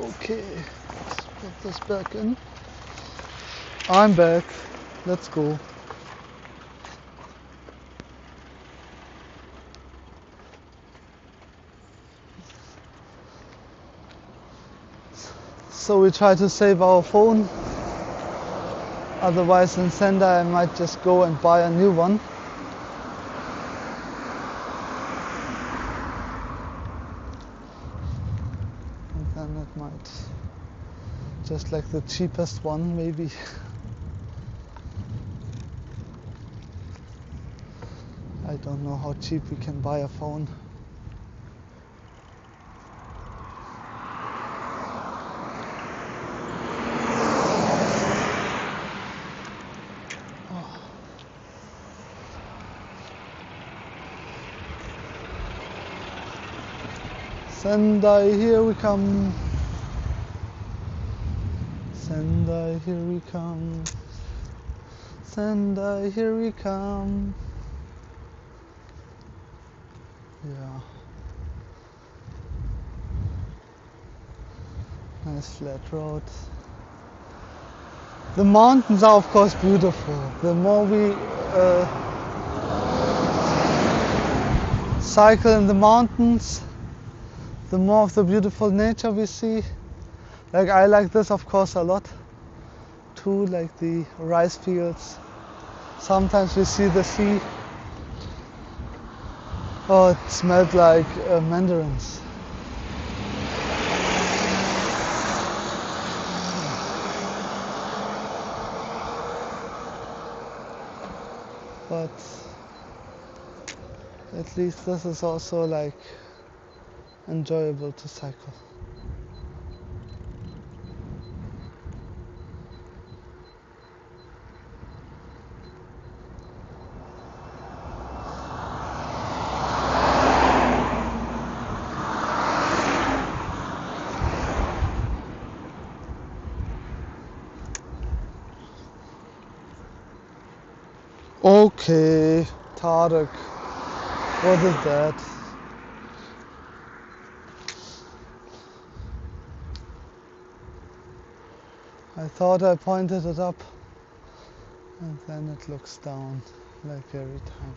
Okay, let's put this back in. I'm back. Let's go. So we try to save our phone. Otherwise in Sendai I might just go and buy a new one. And then it might just like the cheapest one maybe. I don't know how cheap we can buy a phone. Sendai, here we come. Sendai, here we come. Sendai, here we come. Yeah. Nice flat road. The mountains are of course beautiful. The more we cycle in the mountains, the more of the beautiful nature we see. Like I like this of course a lot too, like the rice fields. Sometimes we see the sea. Oh, it smelled like mandarins. But at least this is also like enjoyable to cycle. Okay, Tarek, what is that? I thought I pointed it up and then it looks down like every time.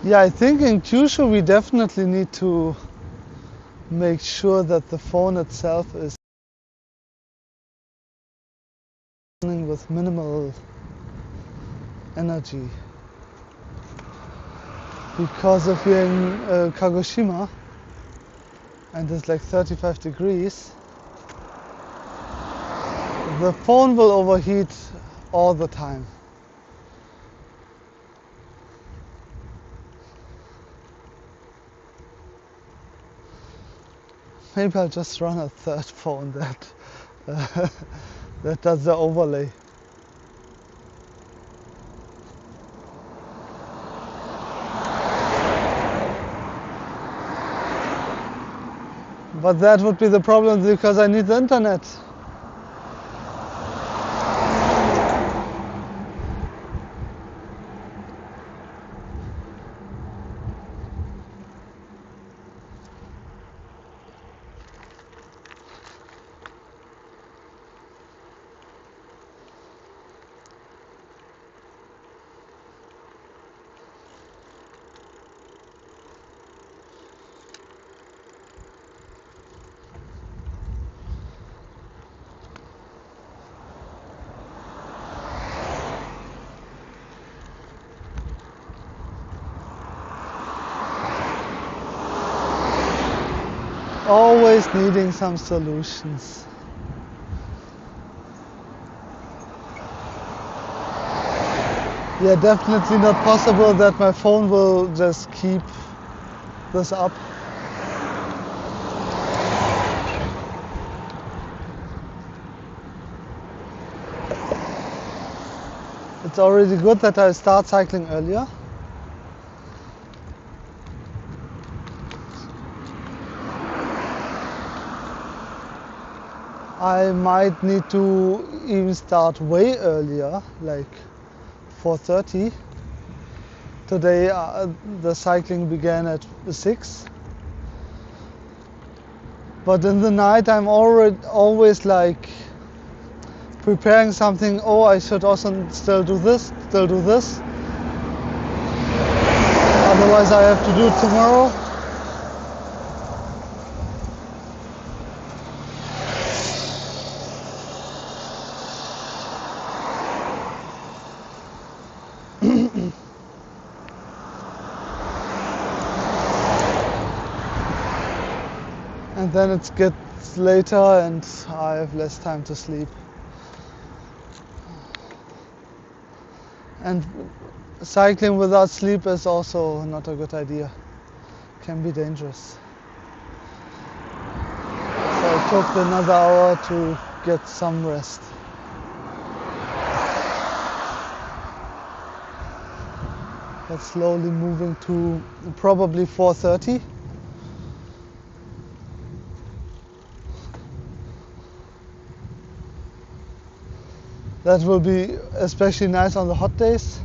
Yeah, I think in Kyushu we definitely need to make sure that the phone itself is running with minimal energy. Because if we're in Kagoshima and it's like 35 degrees, the phone will overheat all the time. Maybe I'll just run a third phone that does the overlay. But that would be the problem because I need the internet. Always needing some solutions. Yeah, definitely not possible that my phone will just keep this up. It's already good that I start cycling earlier. I might need to even start way earlier, like 4:30. Today the cycling began at 6. But in the night I'm always like preparing something. Oh, I should also still do this. Otherwise I have to do it tomorrow. And then it gets later and I have less time to sleep. And cycling without sleep is also not a good idea. Can be dangerous. So I took another hour to get some rest. But slowly moving to probably 4:30. That will be especially nice on the hot days.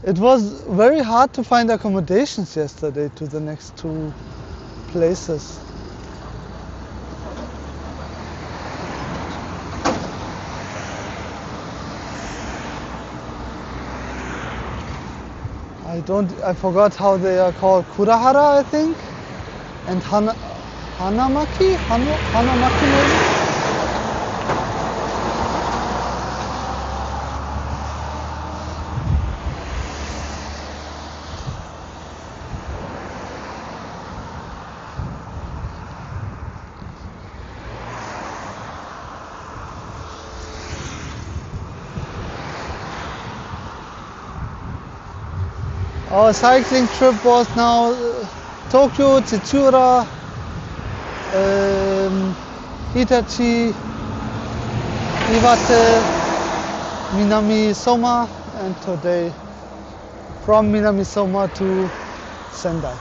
It was very hard to find accommodations yesterday to the next two places. I forgot how they are called. Kurahara, I think, and Hanamaki maybe. Our cycling trip was now Tokyo, Chichura, Hitachi, Iwate, Minami Soma, and today from Minami Soma to Sendai.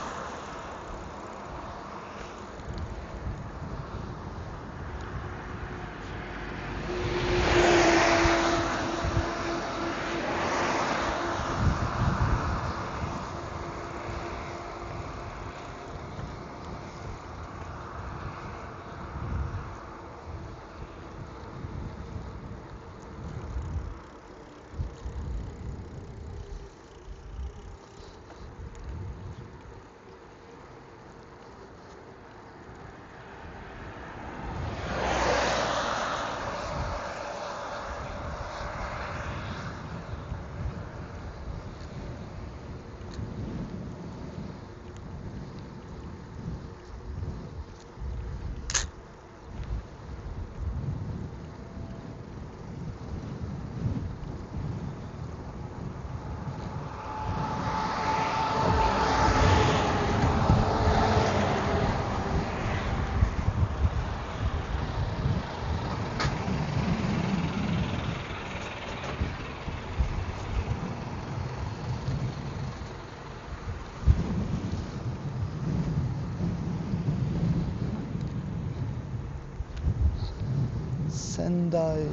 Sendai.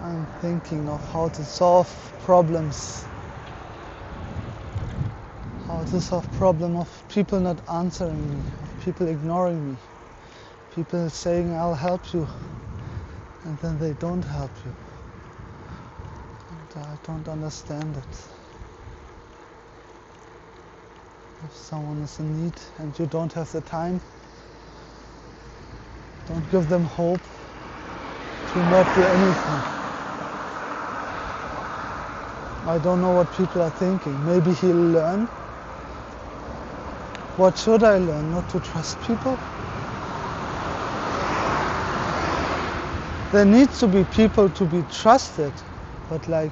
I'm thinking of how to solve problems. How to solve problem of people not answering me, of people ignoring me, people saying I'll help you, and then they don't help you. And I don't understand it. If someone is in need and you don't have the time, don't give them hope to not do anything. I don't know what people are thinking. Maybe he'll learn. What should I learn? Not to trust people? There needs to be people to be trusted, but like,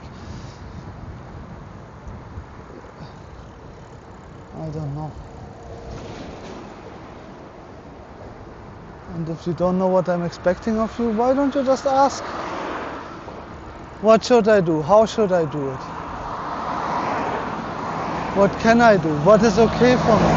I don't know. And if you don't know what I'm expecting of you, why don't you just ask? What should I do? How should I do it? What can I do? What is okay for me?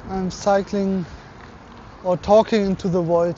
I'm cycling or talking into the void.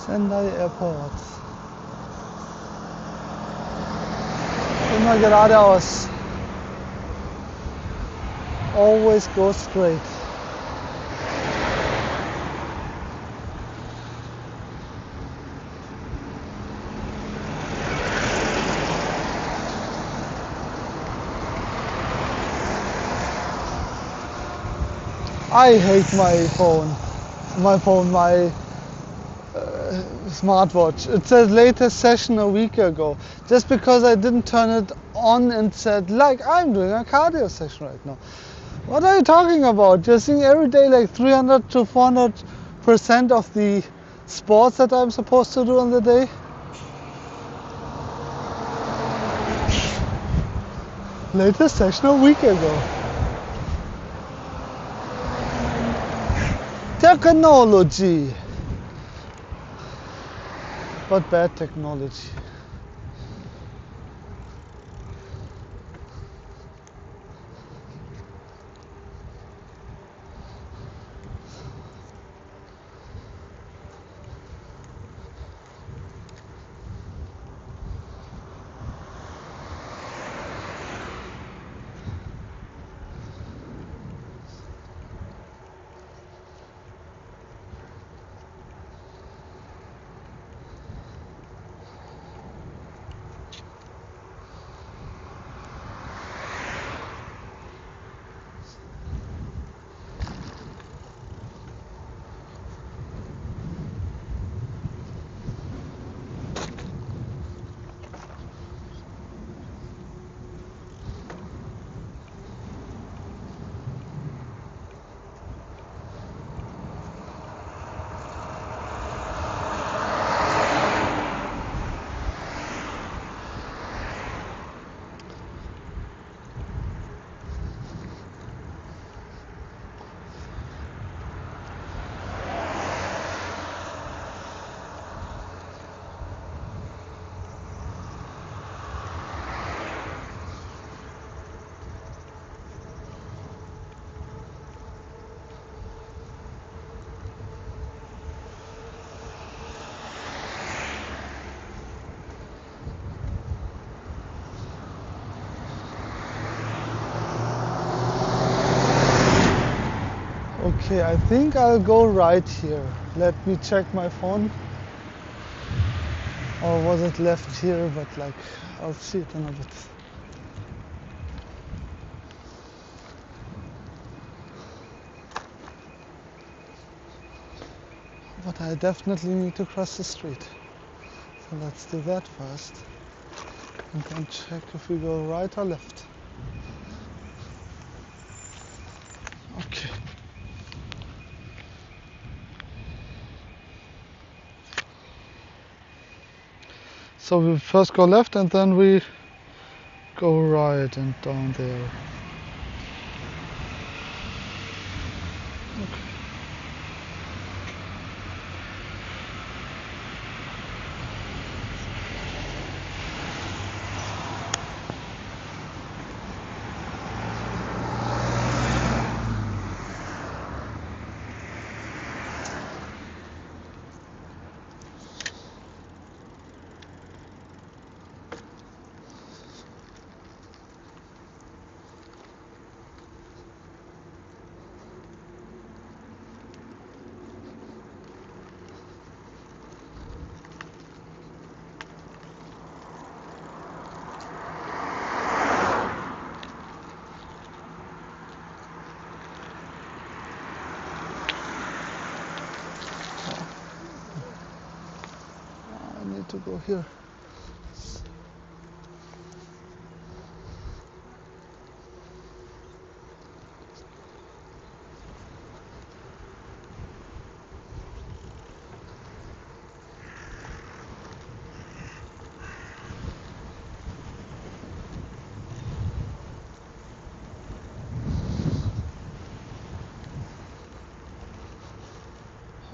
Sendai Airport. Immer geradeaus. Always go straight. I hate my smartwatch. It says latest session a week ago. Just because I didn't turn it on and said, like, I'm doing a cardio session right now. What are you talking about? You're seeing every day like 300 to 400% of the sports that I'm supposed to do on the day. Latest session a week ago. Technology. But bad technology. Okay, I think I'll go right here. Let me check my phone. Or was it left here? But like, I'll see it in a bit. But I definitely need to cross the street. So let's do that first. And then check if we go right or left. Okay. So we first go left and then we go right and down there. Okay. I need to go here.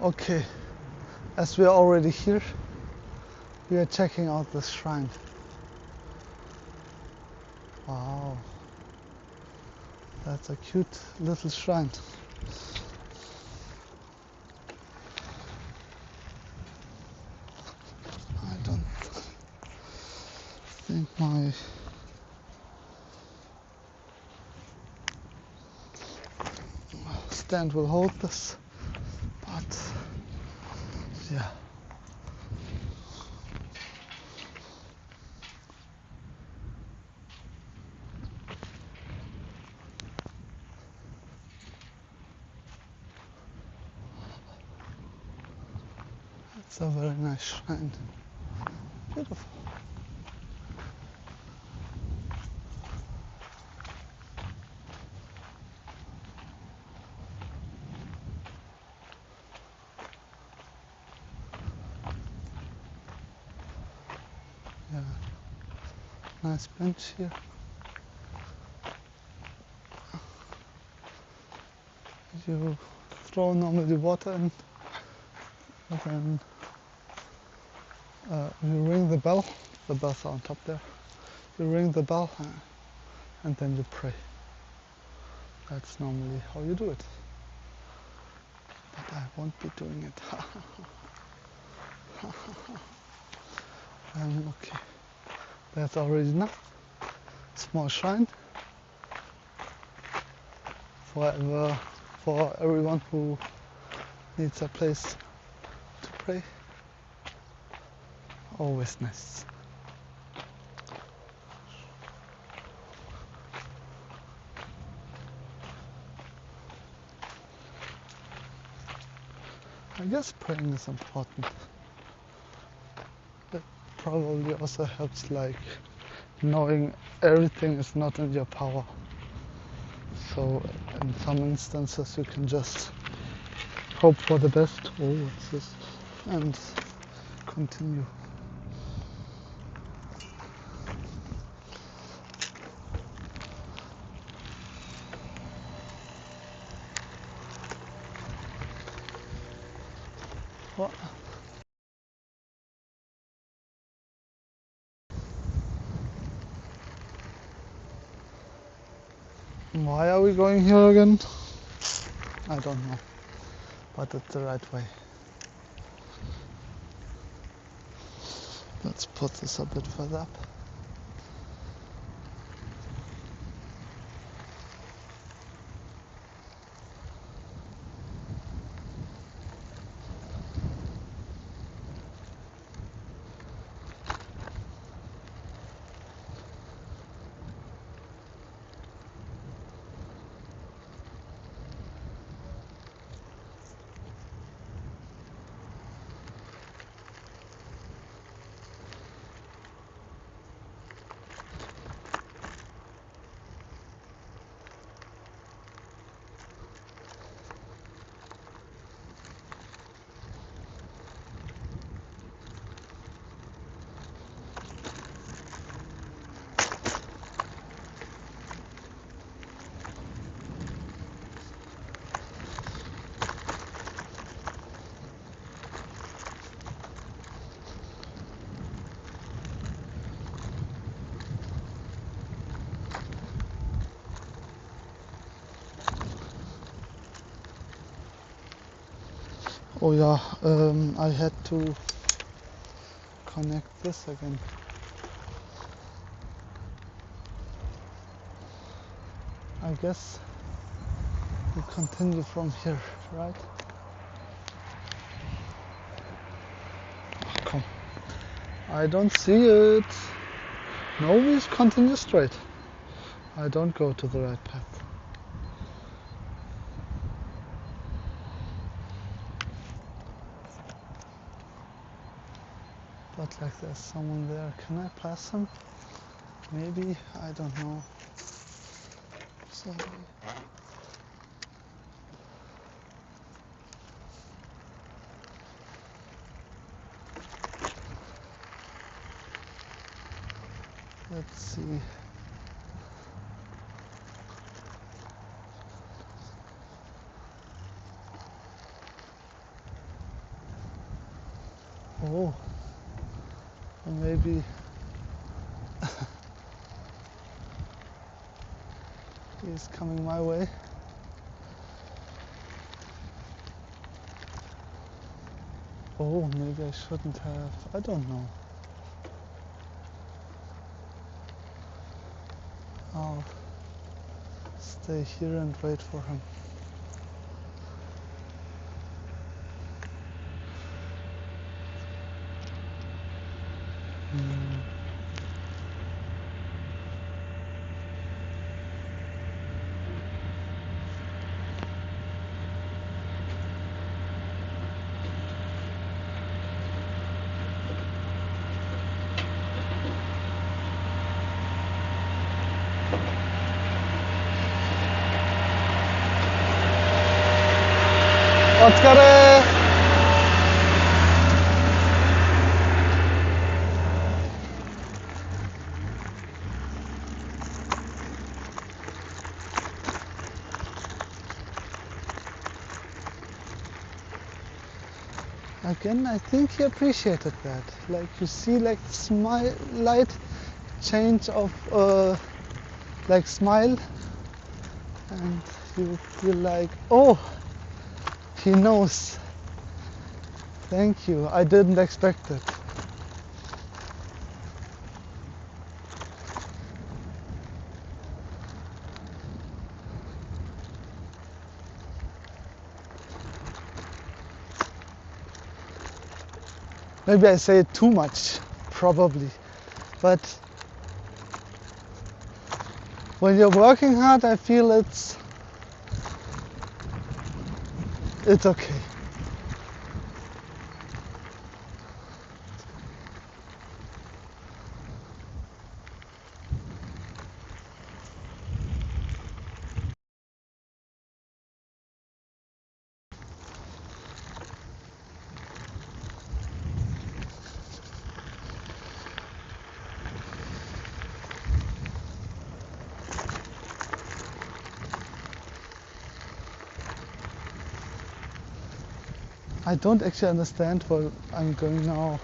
Okay, as we are already here, we are checking out this shrine. Wow, that's a cute little shrine. I don't think my stand will hold this, but yeah. It's a very nice shrine. Beautiful. Yeah, nice bench here. You throw normally water in, and then you ring the bell. The bells are on top there. You ring the bell, and then you pray. That's normally how you do it. But I won't be doing it. Okay. That's already enough. Small shrine for everyone who needs a place to pray. Always nice. I guess praying is important. It probably also helps, like, knowing everything is not in your power. So in some instances you can just hope for the best, what's this, and continue. What? Why are we going here again? I don't know, but it's the right way. Let's put this a bit further up. Oh yeah, I had to connect this again. I guess we continue from here, right? Oh, come. I don't see it. No, we continue straight. I don't go to the right path. But like there's someone there. Can I pass him? Maybe, I don't know. Sorry. Let's see. Oh, maybe he's coming my way. Oh, maybe I shouldn't have. I don't know. I'll stay here and wait for him. Otkare! Again, I think he appreciated that. Like you see, like smile, light change of like smile, and you feel like, oh, he knows. Thank you. I didn't expect it. Maybe I say it too much, probably, but when you're working hard, I feel it's okay. I don't actually understand where I'm going now.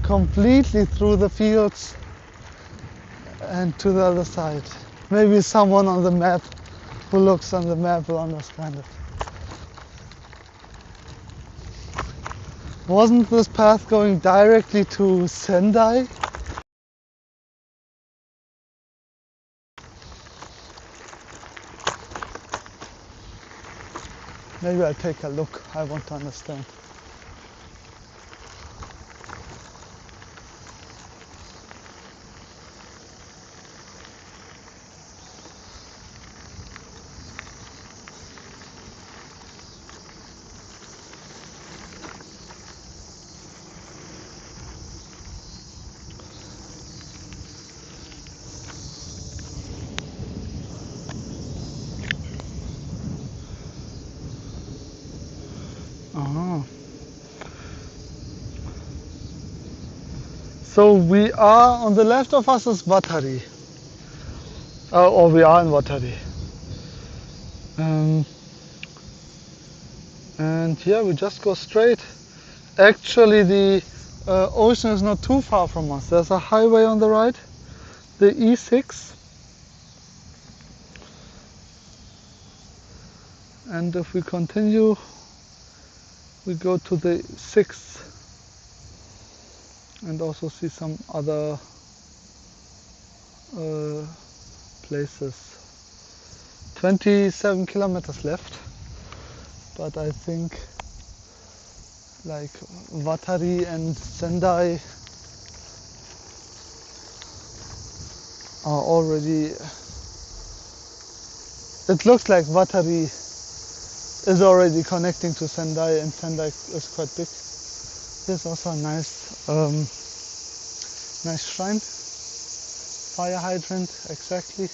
Completely through the fields and to the other side. Maybe someone on the map who looks on the map will understand it. Wasn't this path going directly to Sendai? Maybe I'll take a look. I want to understand. So we are, on the left of us is Vatari. Or we are in Vatari. And yeah, we just go straight. Actually, the ocean is not too far from us. There's a highway on the right, the E6. And if we continue, we go to the 6th and also see some other places. 27 kilometers left, but I think like Vatari and Sendai are already, it looks like Vatari is already connecting to Sendai, and Sendai is quite big. There's also a nice nice shrine, fire hydrant, exactly.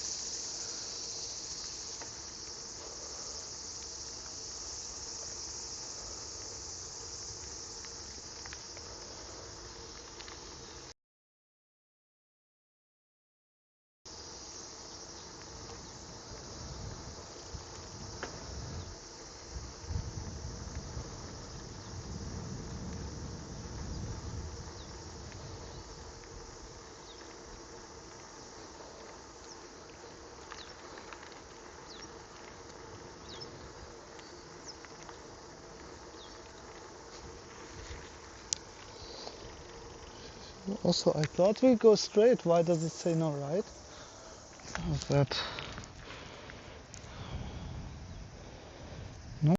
Also, I thought we go straight. Why does it say no right? How's that? No.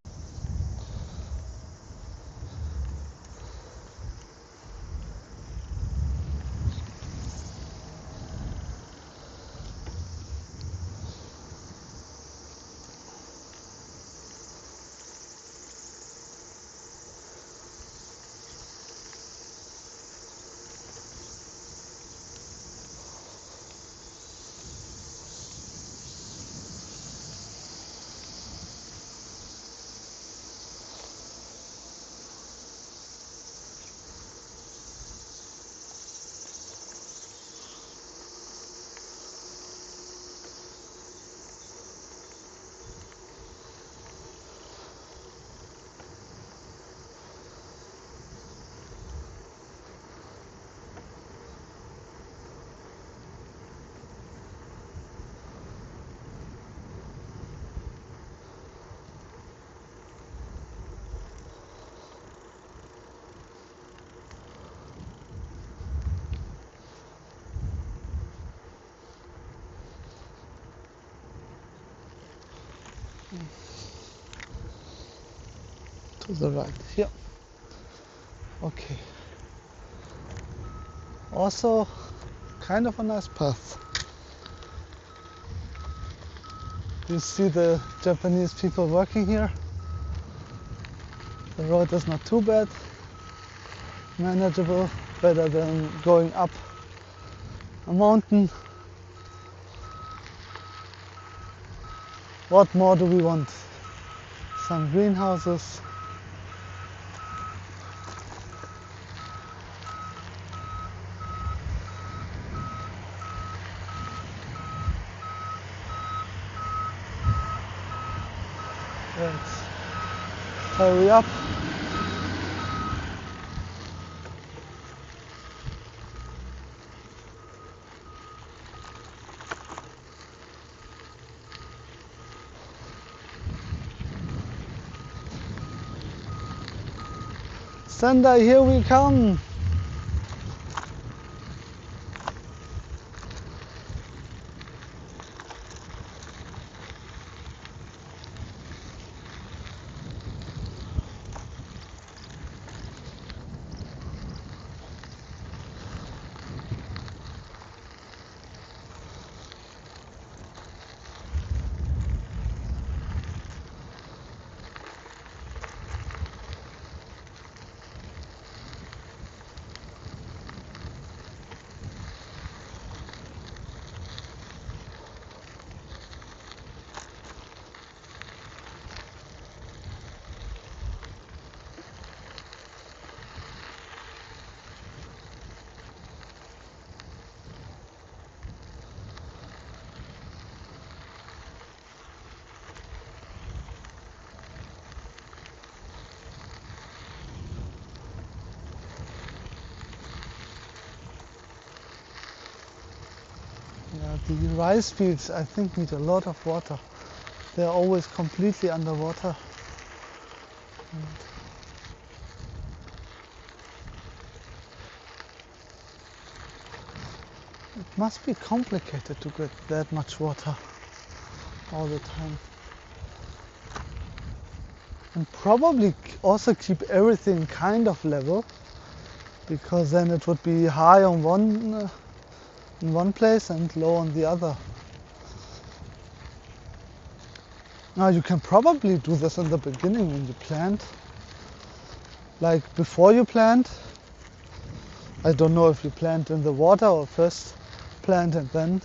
To the right here. Okay. Also kind of a nice path. You see the Japanese people working here. The road is not too bad, manageable, better than going up a mountain. What more do we want? Some greenhouses. Let's hurry up. Sendai, here we come. Yeah, the rice fields I think need a lot of water. They're always completely underwater. It must be complicated to get that much water all the time. And probably also keep everything kind of level, because then it would be high on in one place and low on the other. Now you can probably do this in the beginning when you plant. Like before you plant. I don't know if you plant in the water or first plant and then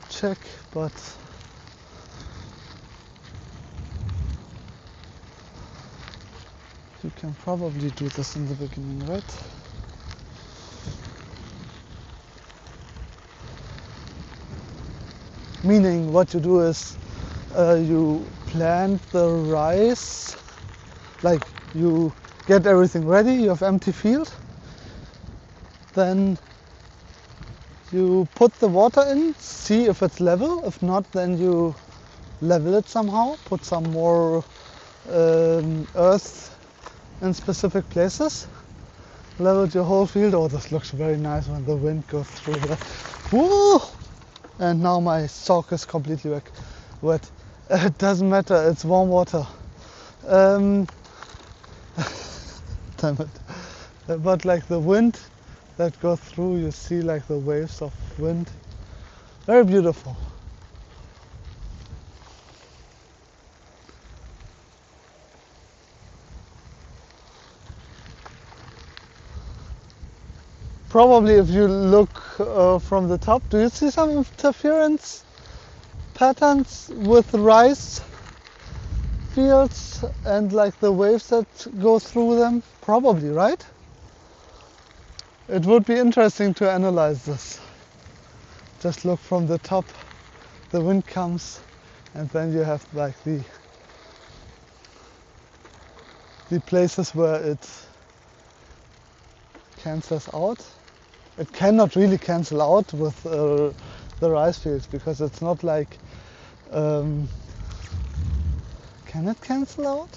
check, but you can probably do this in the beginning, right? Meaning what you do is you plant the rice, like you get everything ready, you have empty field, then you put the water in, see if it's level. If not, then you level it somehow, put some more earth in specific places, level your whole field. Oh, this looks very nice when the wind goes through there. Woo! And now my sock is completely wet. It doesn't matter, it's warm water. Damn it. But like the wind that goes through, you see like the waves of wind. Very beautiful. Probably if you look from the top, do you see some interference patterns with rice fields and like the waves that go through them? Probably, right? It would be interesting to analyze this. Just look from the top, the wind comes, and then you have like the places where it cancels out. It cannot really cancel out with the rice fields, because it's not like can it cancel out?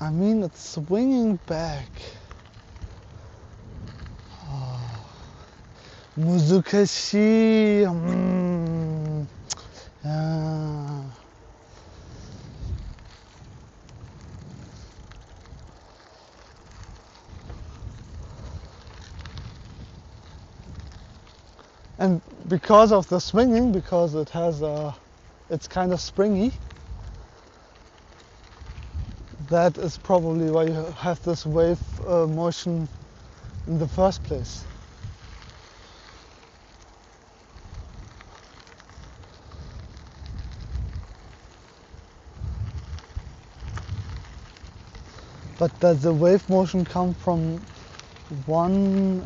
I mean, it's swinging back. Oh. Muzukashi. Yeah. And because of the swinging, because it has it's kind of springy, that is probably why you have this wave motion in the first place. But does the wave motion come from one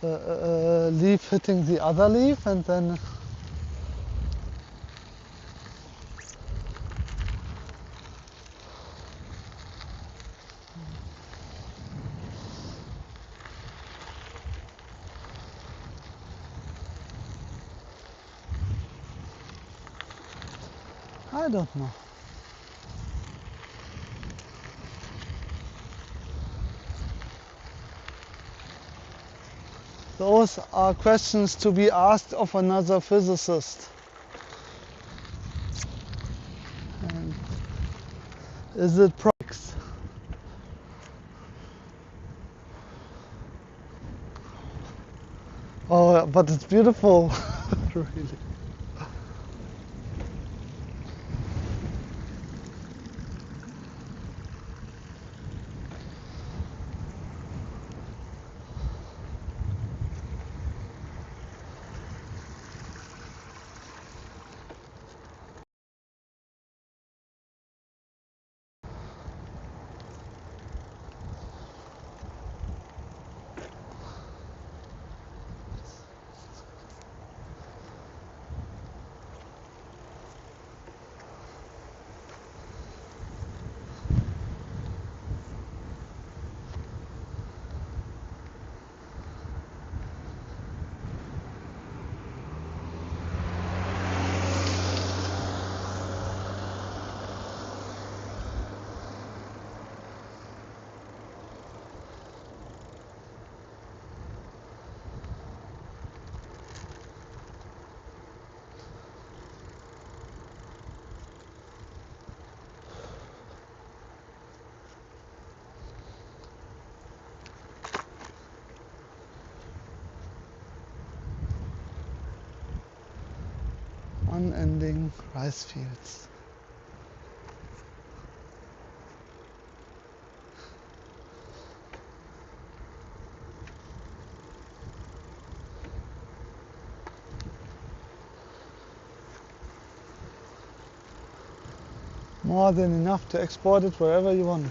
leaf hitting the other leaf and then? I don't know. Those are questions to be asked of another physicist. And is it products? Oh, but it's beautiful, really. Unending rice fields. More than enough to export it wherever you want.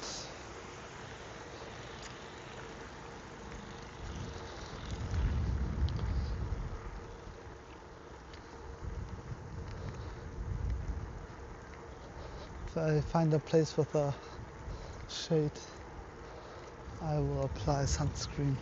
If I find a place with a shade, I will apply sunscreen.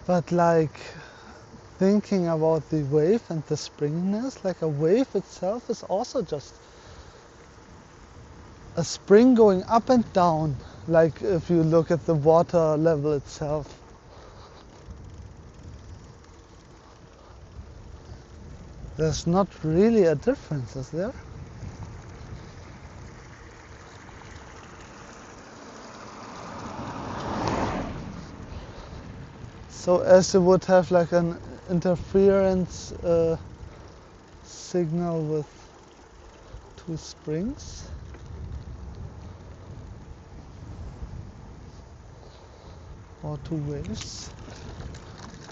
But like thinking about the wave and the springiness, like a wave itself is also just a spring going up and down, like if you look at the water level itself. There's not really a difference, is there? So as you would have like an interference signal with two springs. Or two waves.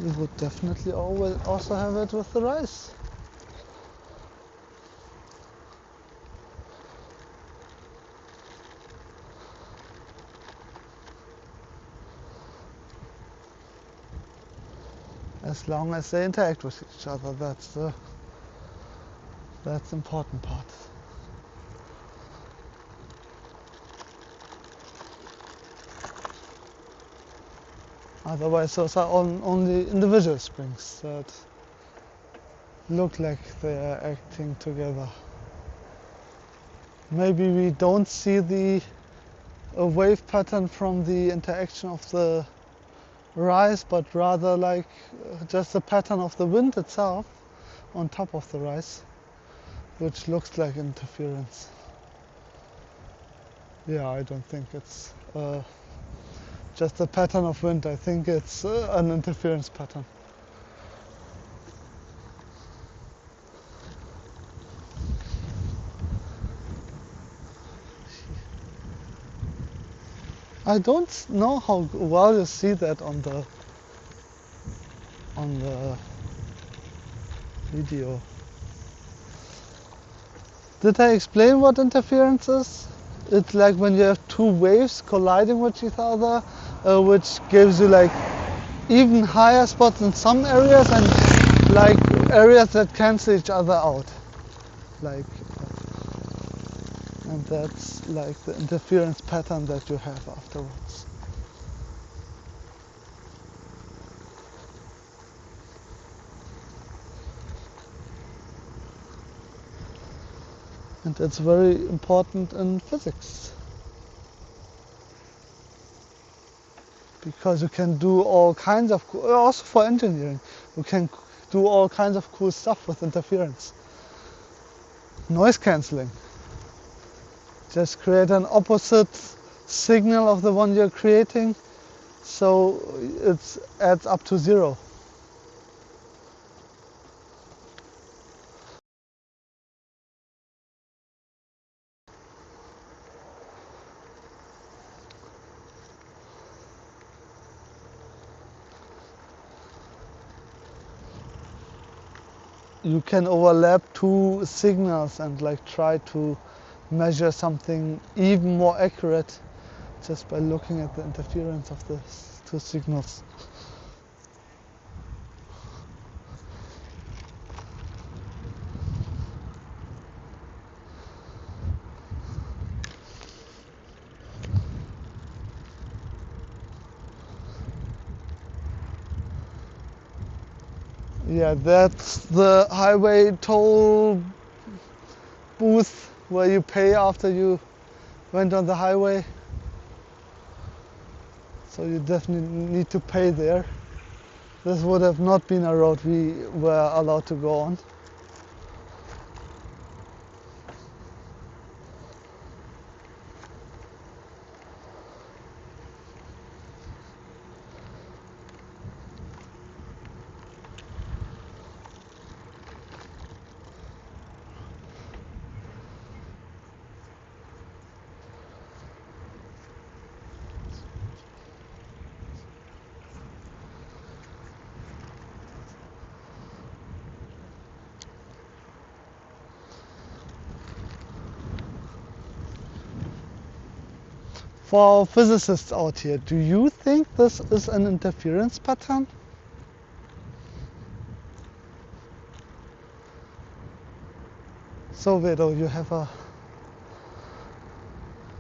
You would definitely always also have it with the rice. As long as they interact with each other, that's the important part. Otherwise, those are only individual springs that look like they are acting together. Maybe we don't see the wave pattern from the interaction of the rice, but rather like just the pattern of the wind itself on top of the rice, which looks like interference. Yeah, I don't think it's just a pattern of wind. I think it's an interference pattern. I don't know how well you see that on the video. Did I explain what interference is? It's like when you have two waves colliding with each other, which gives you like even higher spots in some areas and like areas that cancel each other out. And that's like the interference pattern that you have afterwards. And it's very important in physics. Because you can do all kinds of, also for engineering, you can do all kinds of cool stuff with interference. Noise cancelling. Just create an opposite signal of the one you're creating, so it adds up to zero. You can overlap two signals and like try to measure something even more accurate just by looking at the interference of the two signals. Yeah, that's the highway toll booth where you pay after you went on the highway. So you definitely need to pay there. This would have not been a road we were allowed to go on. For our physicists out here, do you think this is an interference pattern? So Vedo, you have a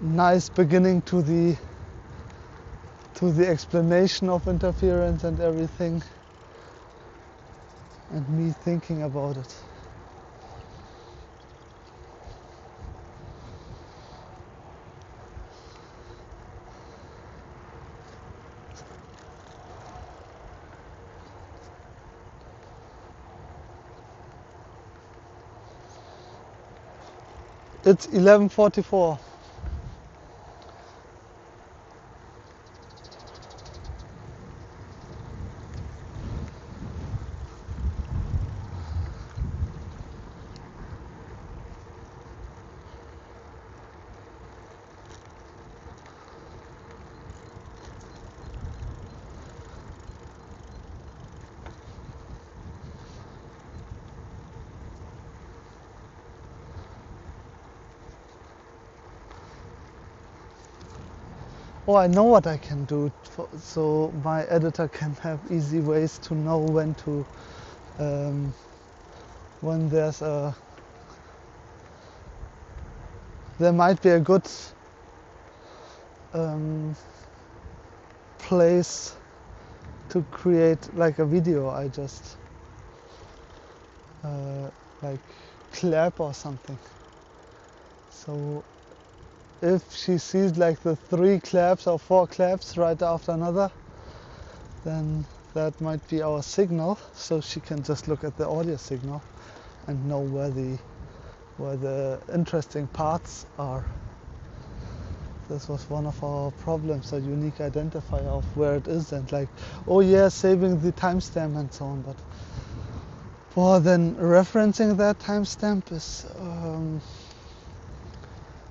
nice beginning to the explanation of interference and everything, and me thinking about it. It's 11:44. Oh, I know what I can do, so my editor can have easy ways to know when there might be a good place to create like a video. I just like clap or something. So if she sees like the 3 claps or 4 claps right after another, then that might be our signal, so she can just look at the audio signal and know where the interesting parts are. This was one of our problems, a unique identifier of where it is, and like, oh yeah, saving the timestamp and so on, but then referencing that timestamp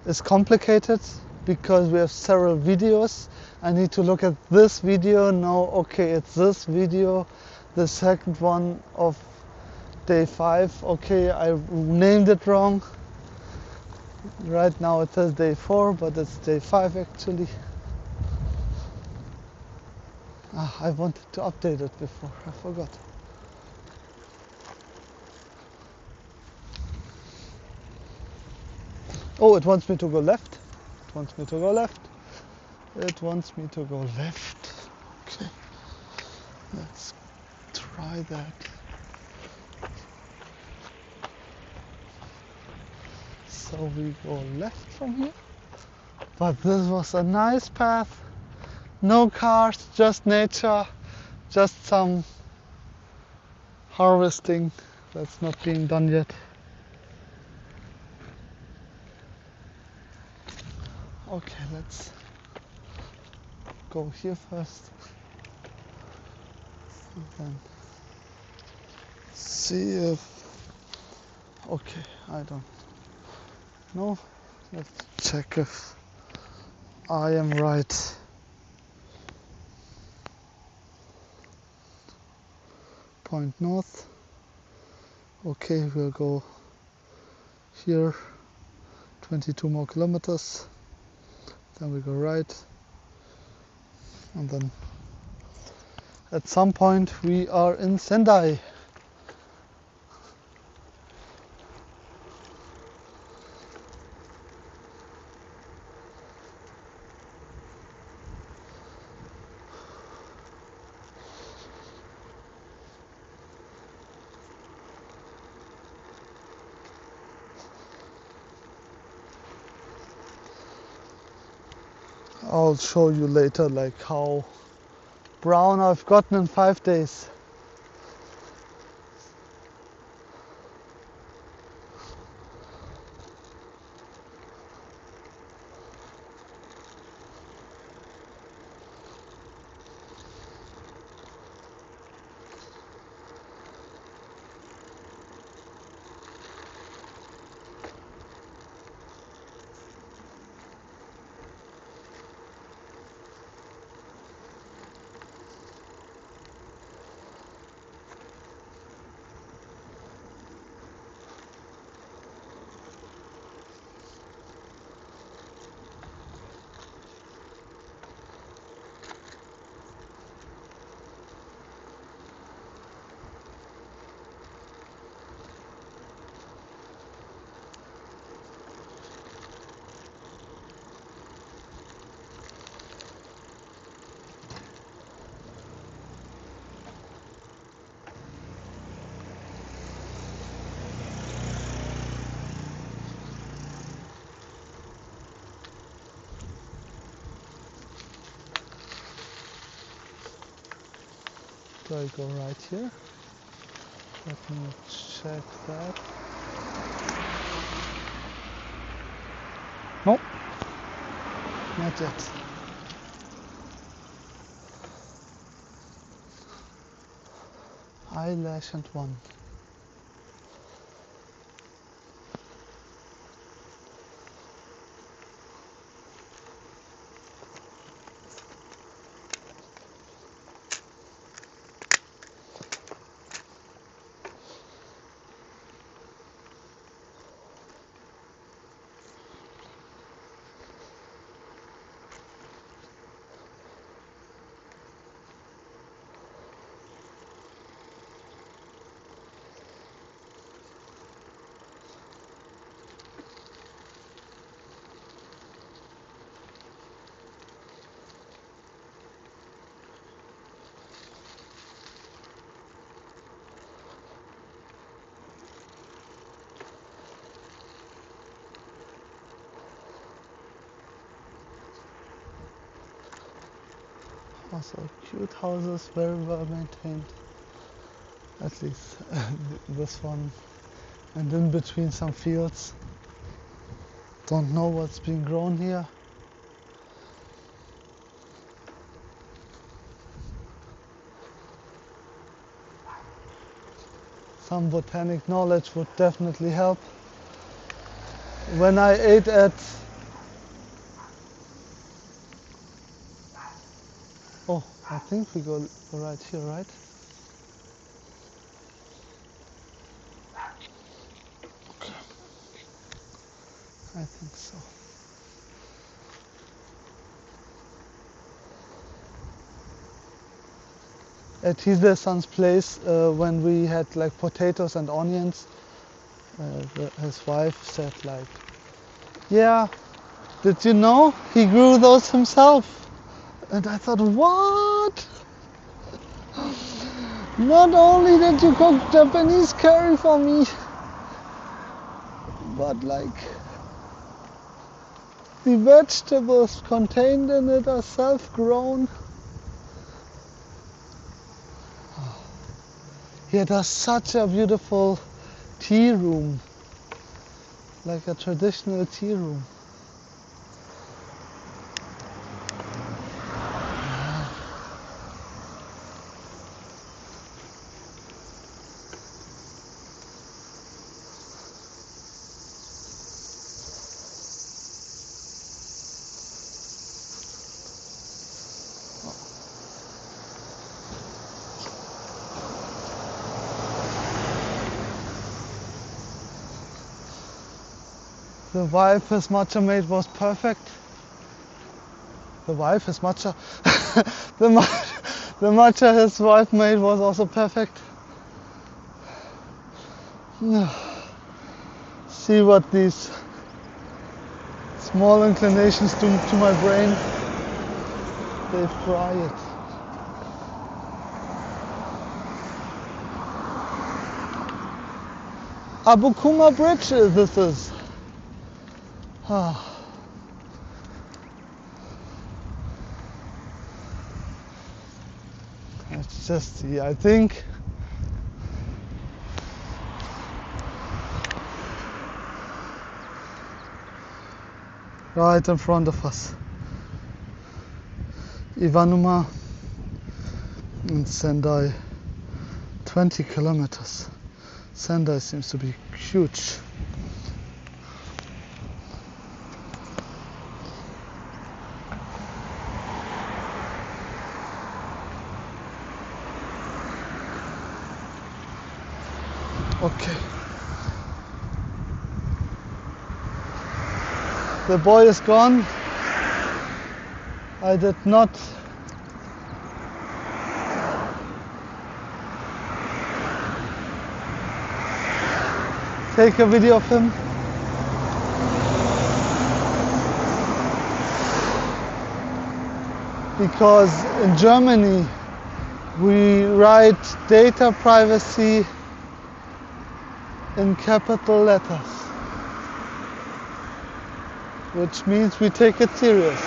is complicated because we have several videos. I need to look at this video now. Okay, it's this video, the second one of day 5. Okay, I named it wrong. Right now it says day 4, but it's day 5 actually. I wanted to update it before, I forgot. Oh, it wants me to go left. It wants me to go left. It wants me to go left. Okay, let's try that. So we go left from here. But this was a nice path. No cars, just nature, just some harvesting that's not being done yet. Okay, let's go here first. And then see if... Okay, I don't know. Let's check if I am right. Point north. Okay, we'll go here 22 more kilometers, then we go right, and then at some point we are in Sendai. I'll show you later like how brown I've gotten in 5 days. Do I go right here? Let me check that. Nope, not yet. Eyelash and 1. Also cute houses, very well maintained. At least this one. And in between some fields. Don't know what's being grown here. Some botanic knowledge would definitely help. When I ate at I think we go right here, right? Okay. I think so. At his place, when we had like potatoes and onions, his wife said like, yeah, did you know he grew those himself? And I thought, what? Not only did you cook Japanese curry for me, but like the vegetables contained in it are self-grown. He had such a beautiful tea room, like a traditional tea room. The wife his matcha made was perfect. The matcha his wife made was also perfect. See what these small inclinations do to my brain. They fry it. Abukuma Bridge this is. Let's just see, I think right in front of us, Iwanuma in Sendai, 20 kilometers. Sendai seems to be huge. Okay. The boy is gone. I did not take a video of him. Because in Germany we write data privacy in capital letters, which means we take it serious.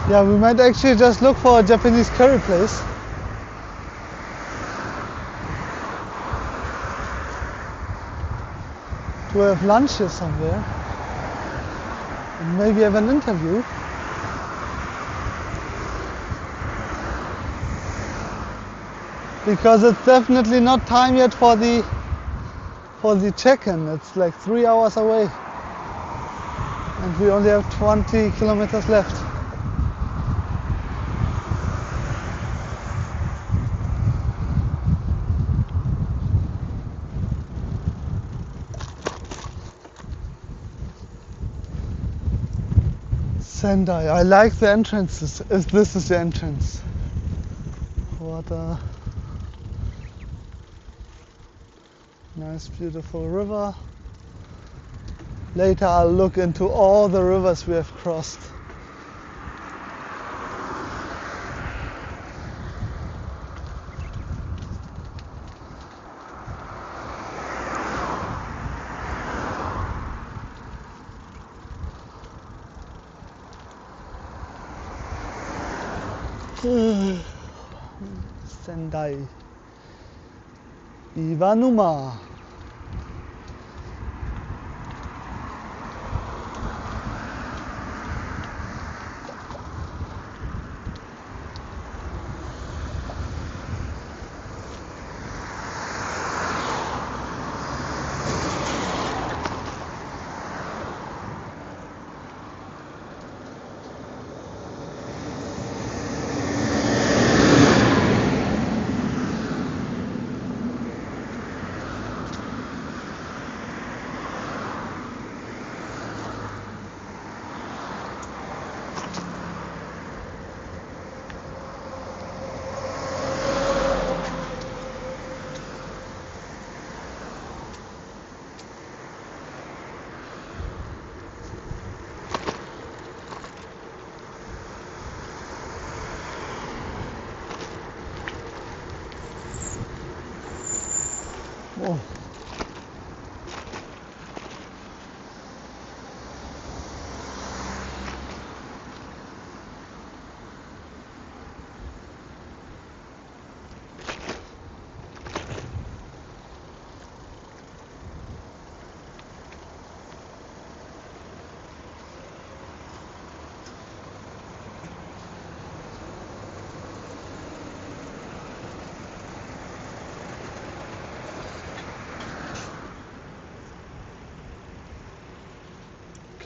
Yeah, we might actually just look for a Japanese curry place. To have lunch here somewhere. And maybe have an interview. Because it's definitely not time yet for the check-in. It's like 3 hours away. And we only have 20 kilometers left. Sendai. I like the entrances. If this is the entrance. What a nice, beautiful river. Later I'll look into all the rivers we have crossed. Sendai. Ivanuma. Oh.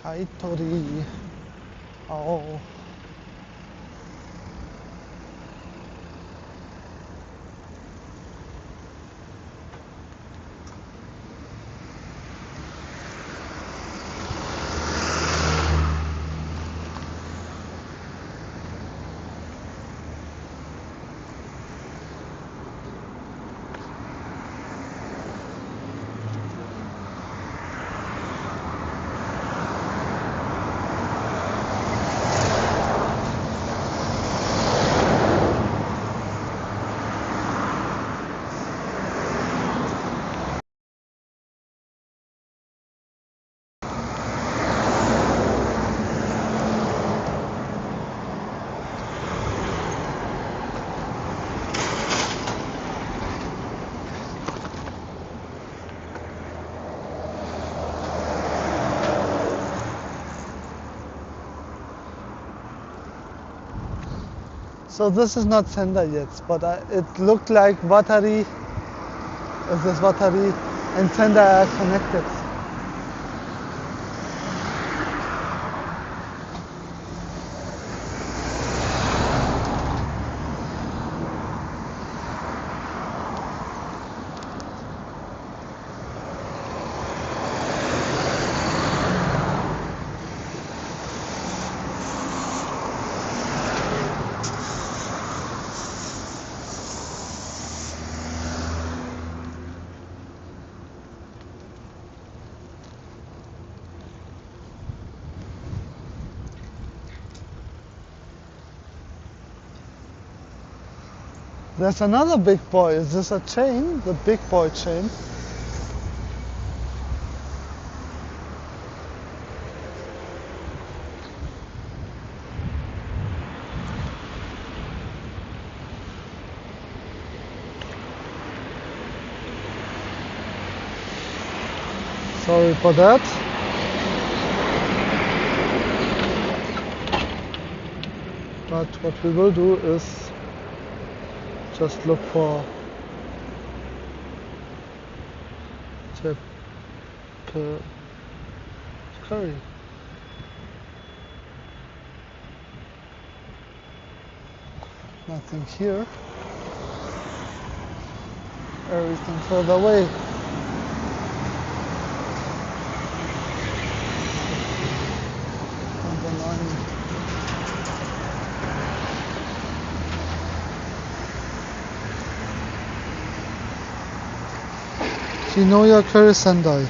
Kaitori. Oh. So this is not Senda yet, but it looked like Vatari, this Vatari and Senda are connected. There's another big boy. Is this a chain? The big boy chain? Sorry for that. But what we will do is just look for the curry. Nothing here. Everything further away. And then Quinoa curry sendai.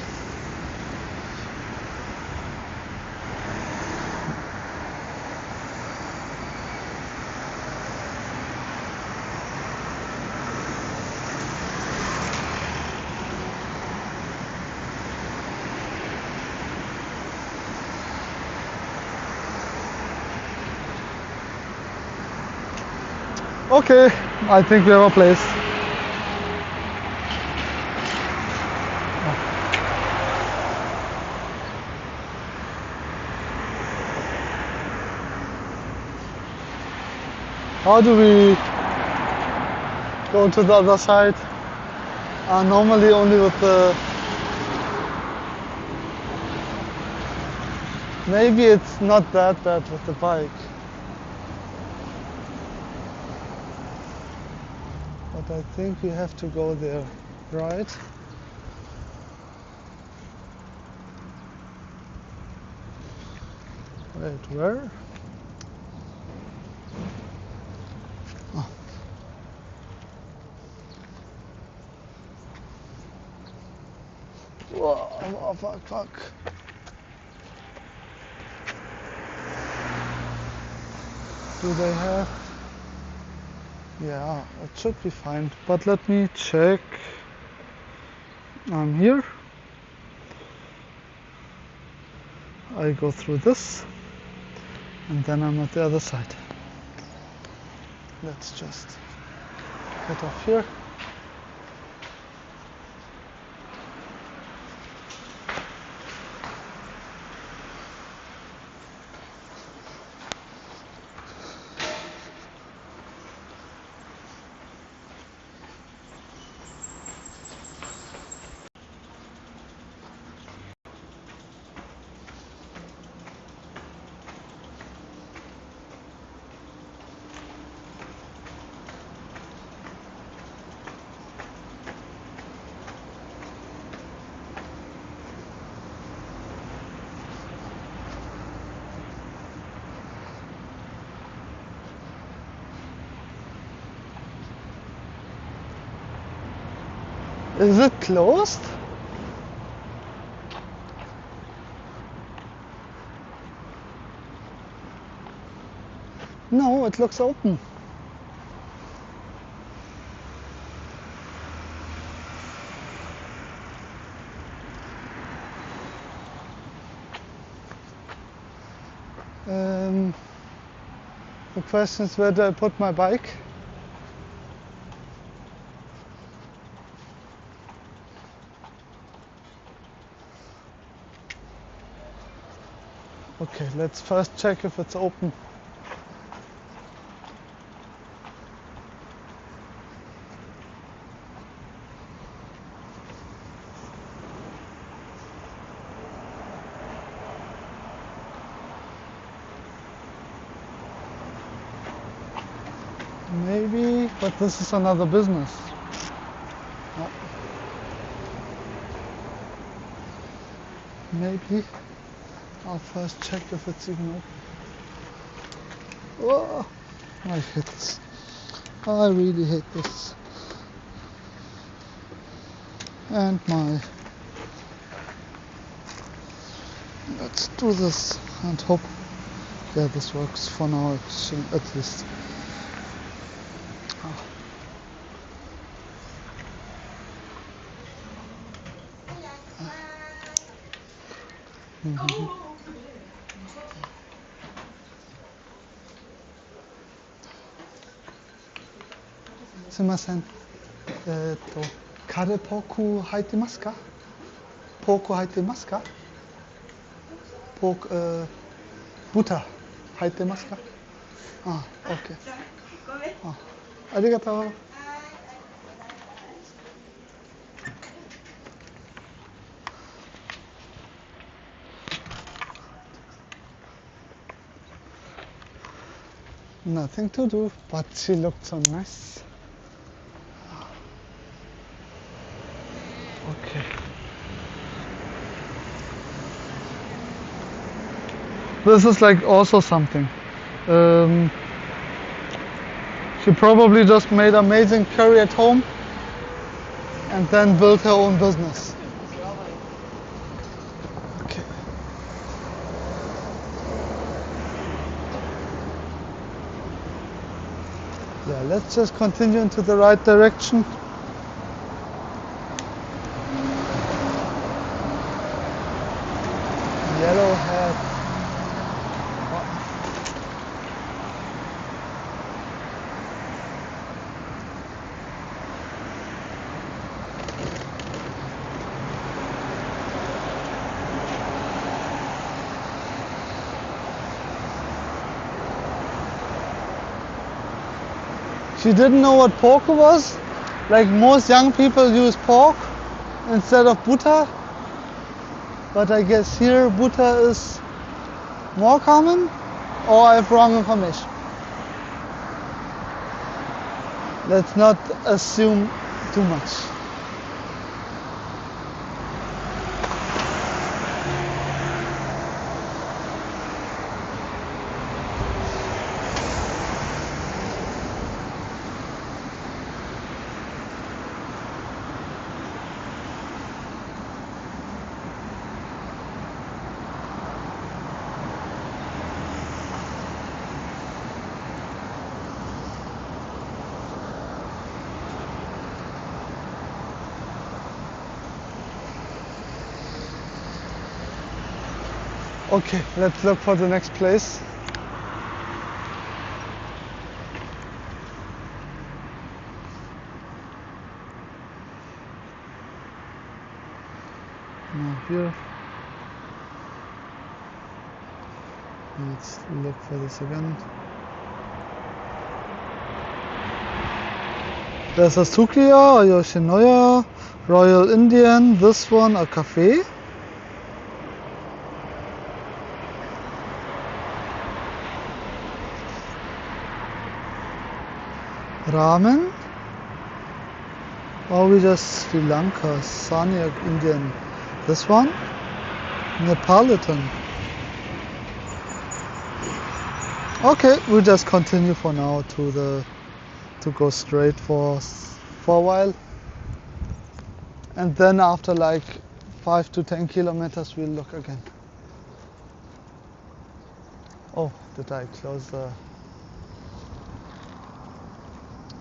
Okay, I think we have a place. How do we go to the other side? Normally only with the... Maybe it's not that bad with the bike. But I think we have to go there, right? Wait, where? Oh. Whoa, fuck. Do they have? Yeah, it should be fine. But let me check. I'm here. I go through this. And then I'm at the other side. Let's just get off here. Is it closed? No, it looks open. The question is, where do I put my bike? Okay, let's first check if it's open. Maybe, but this is another business. No. Maybe. I'll first check if it's even open. Oh, I hate this. I really hate this. And my... Let's do this and hope... Yeah, this works for now, at least. Sumimasen. カレーポーク入ってますか？ポーク入ってますか？ポーク、豚入ってますか？あ、OK。あ、ありがとう。Nothing to do, but she looked so nice. Okay. This is like also something. She probably just made amazing curry at home and then build her own business. Okay. Yeah, let's just continue into the right direction. Yellow hat. She didn't know what pork was. Like most young people use pork instead of butter. But I guess here butter is more common, or I have wrong information. Let's not assume too much. Okay, let's look for the next place. Now here. Let's look for this again. There's a Sukiya, a Yoshinoya, Royal Indian, this one, a cafe. Ramen, or we just Sri Lanka, Saniak Indian, this one, Nepalitan. Okay, we just continue for now to go straight for a while, and then after like 5 to 10 kilometers we'll look again. Oh, did I close the...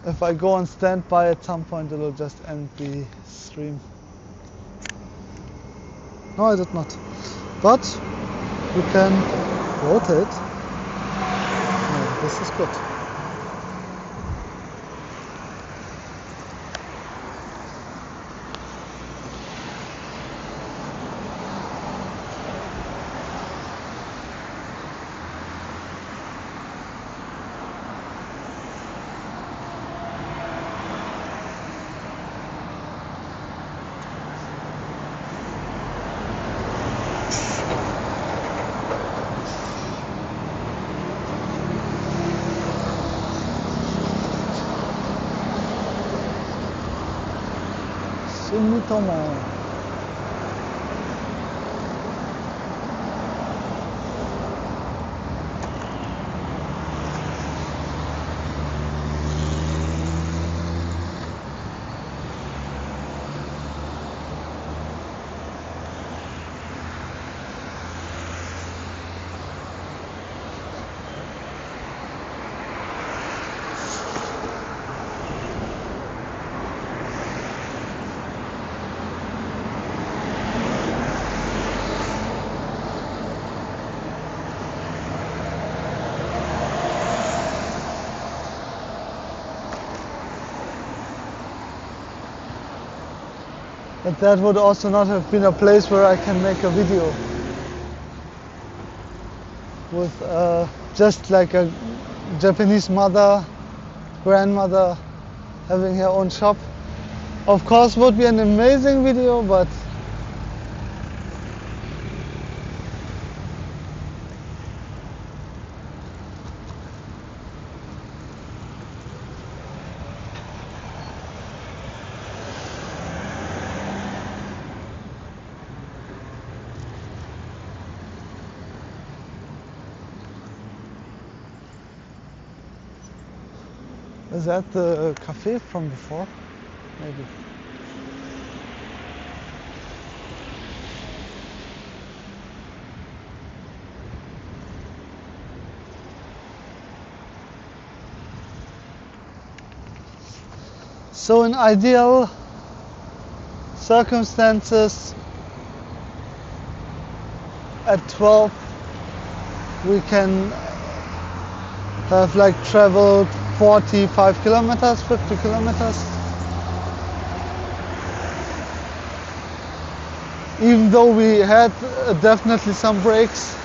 If I go on standby at some point, it'll just end the stream. No, I did not. But we can rotate. No, this is good. Sumitomo. But that would also not have been a place where I can make a video with just like a Japanese mother, grandmother having her own shop. Of course would be an amazing video, but is that the cafe from before? Maybe. So in ideal circumstances, at 12 we can have like traveled 45 kilometers, 50 kilometers. Even though we had definitely some breaks.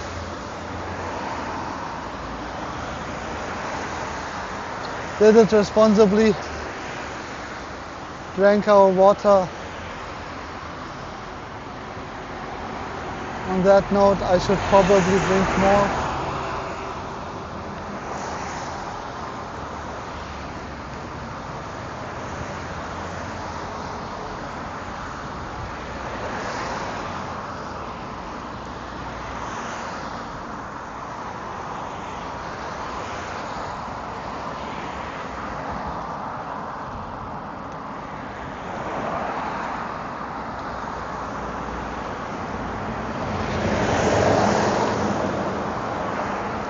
Did it responsibly, drank our water. On that note, I should probably drink more.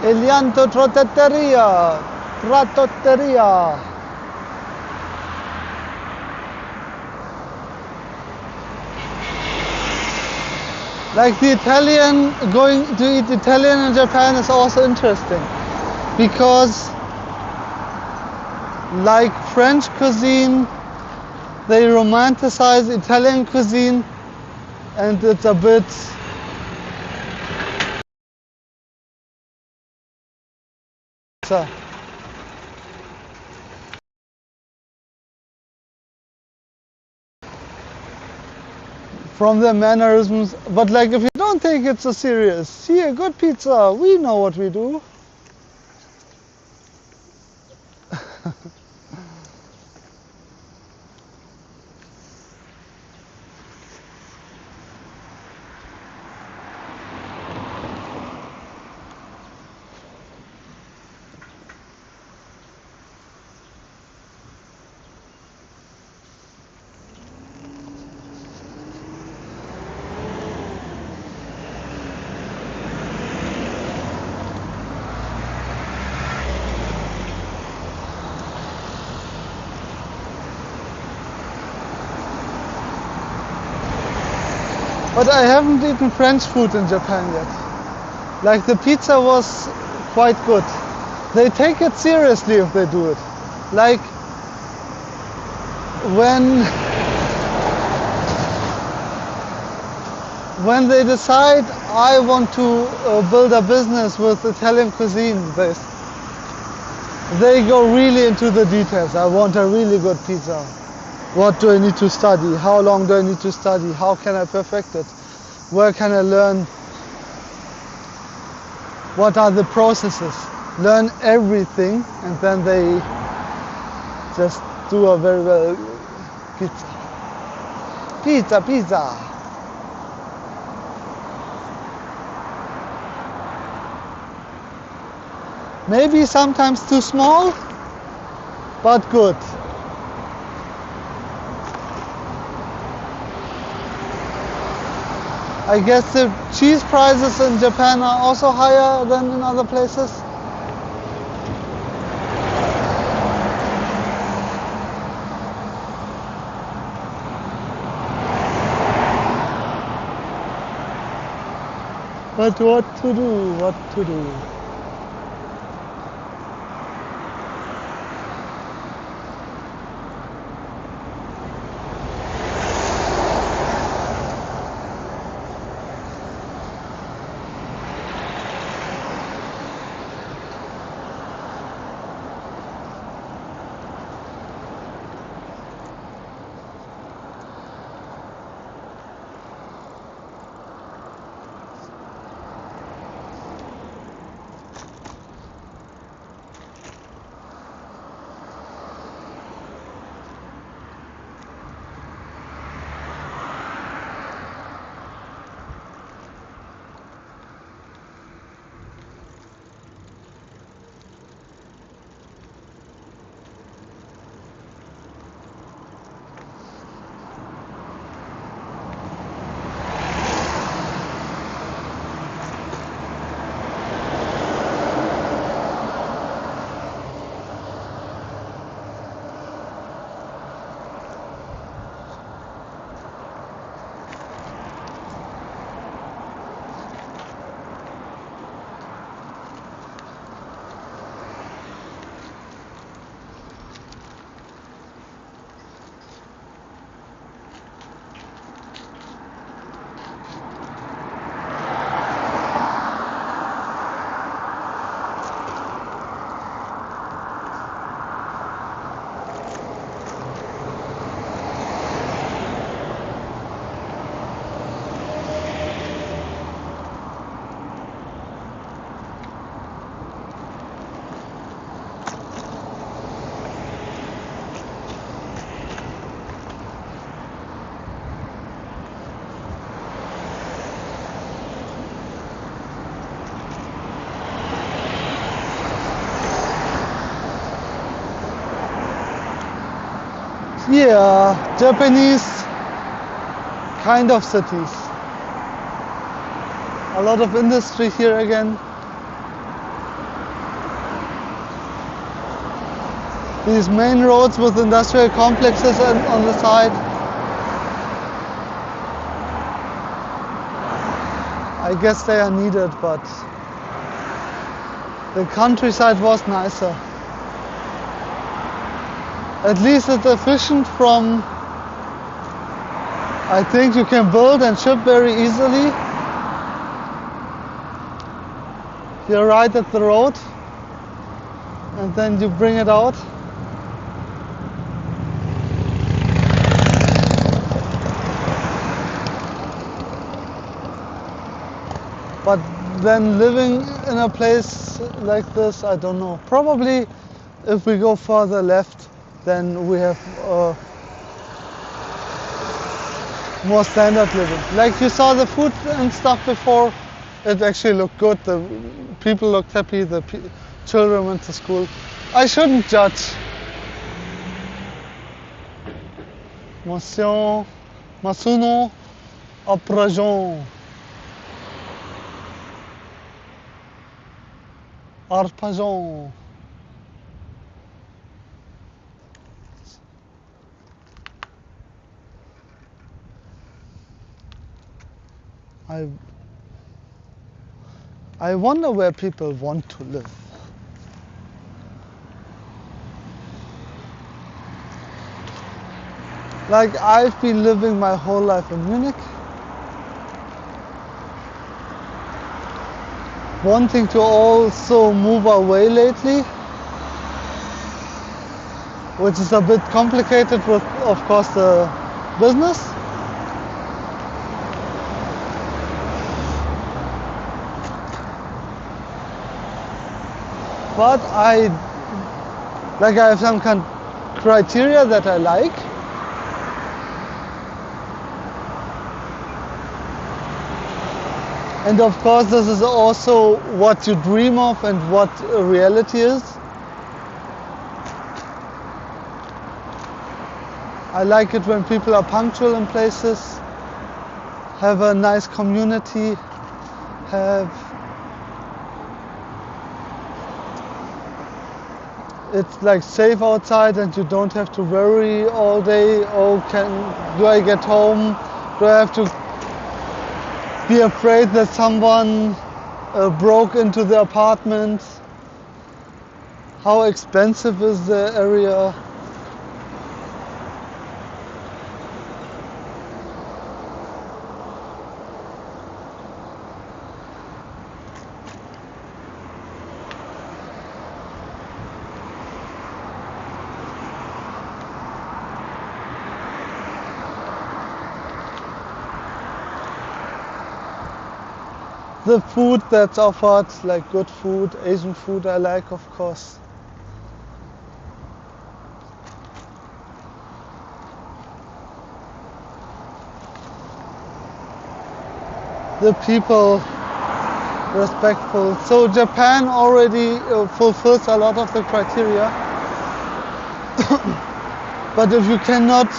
Elianto trotteria, trattoteria. Like the Italian, going to eat Italian in Japan is also interesting, because like French cuisine, they romanticize Italian cuisine, and it's a bit from their mannerisms. But like, if you don't take it so serious, see a good pizza, we know what we do. But I haven't eaten French food in Japan yet. Like, the pizza was quite good. They take it seriously if they do it. Like, when they decide I want to build a business with Italian cuisine, they go really into the details. I want a really good pizza. What do I need to study? How long do I need to study? How can I perfect it? Where can I learn? What are the processes? Learn everything, and then they just do a very well pizza. Pizza, pizza. Maybe sometimes too small, but good. I guess the cheese prices in Japan are also higher than in other places. But what to do, what to do? Yeah, Japanese kind of cities. A lot of industry here again. These main roads with industrial complexes on the side. I guess they are needed, but the countryside was nicer. At least it's efficient from, I think you can build and ship very easily. You're right at the road and then you bring it out. But then living in a place like this, I don't know. Probably if we go further left, then we have more standard living. Like you saw the food and stuff before, it actually looked good. The people looked happy, the children went to school. I shouldn't judge. Monsieur, Masuno, Aprajon. Arpajon. I wonder where people want to live. Like I've been living my whole life in Munich. Wanting to also move away lately, which is a bit complicated with, of course, the business. But I have some kind of criteria that I like. And of course, this is also what you dream of and what reality is. I like it when people are punctual in places, have a nice community, it's like safe outside and you don't have to worry all day, oh, do I get home? Do I have to be afraid that someone broke into the apartment? How expensive is the area? The food that's offered, like good food, Asian food I like, of course. The people, respectful. So Japan already fulfills a lot of the criteria. But if you cannot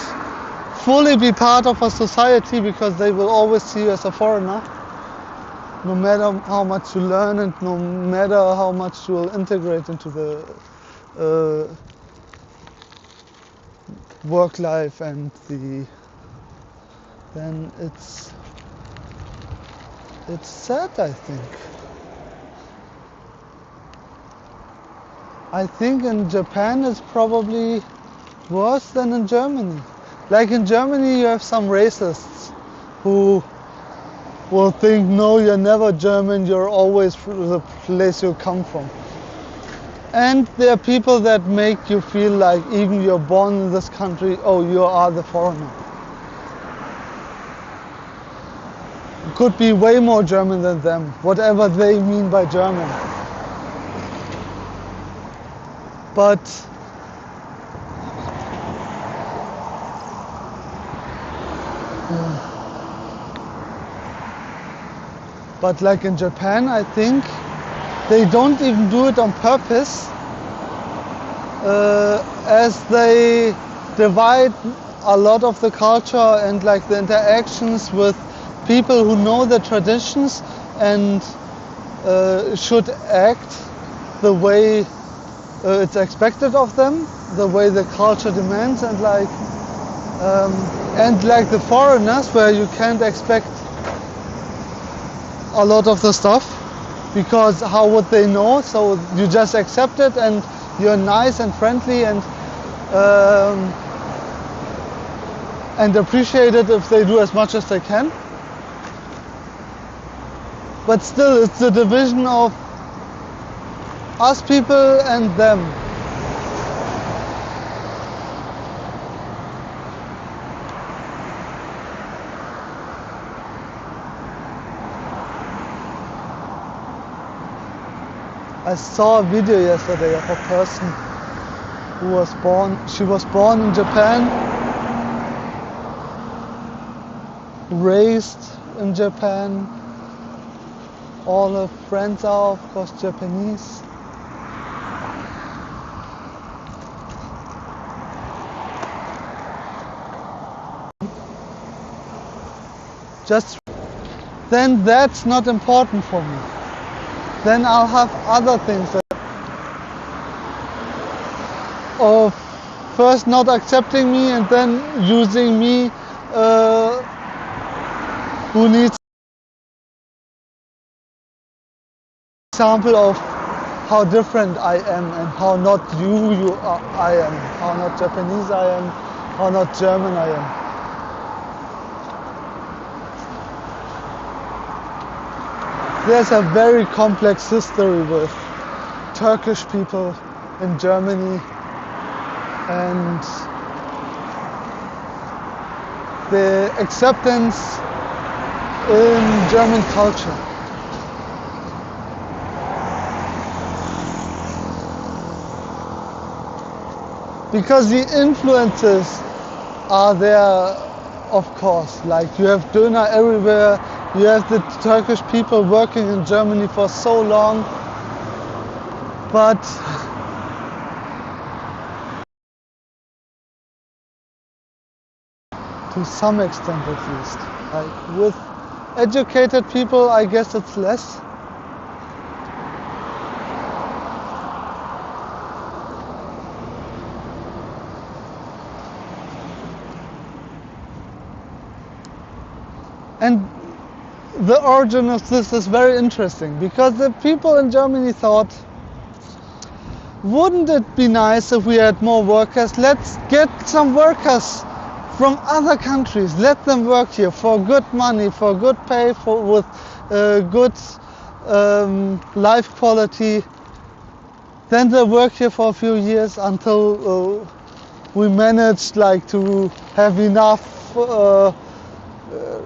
fully be part of a society because they will always see you as a foreigner, no matter how much you learn and no matter how much you will integrate into the work life and then it's sad, I think. I think in Japan it's probably worse than in Germany. Like in Germany you have some racists who will think, no, you're never German, you're always from the place you come from. And there are people that make you feel like even you're born in this country, oh, you are the foreigner. You could be way more German than them, whatever they mean by German. But But like in Japan, I think they don't even do it on purpose, as they divide a lot of the culture and like the interactions with people who know the traditions and should act the way it's expected of them, the way the culture demands, and like the foreigners, where you can't expect a lot of the stuff, because how would they know? So you just accept it and you're nice and friendly and appreciate it if they do as much as they can. But still, it's the division of us people and them. I saw a video yesterday of a person who was born, she was born in Japan, raised in Japan, all her friends are of course Japanese. Just then that's not important for me. Then I'll have other things of first not accepting me and then using me who needs example of how different I am and how not you are, I am, how not Japanese I am, how not German I am. There's a very complex history with Turkish people in Germany and the acceptance in German culture. Because the influences are there, of course, like you have döner everywhere. You have the Turkish people working in Germany for so long, but to some extent at least. Like with educated people, I guess it's less. And the origin of this is very interesting, because the people in Germany thought, wouldn't it be nice if we had more workers? Let's get some workers from other countries. Let them work here for good money, for good pay, with good life quality. Then they work here for a few years until we managed like to have enough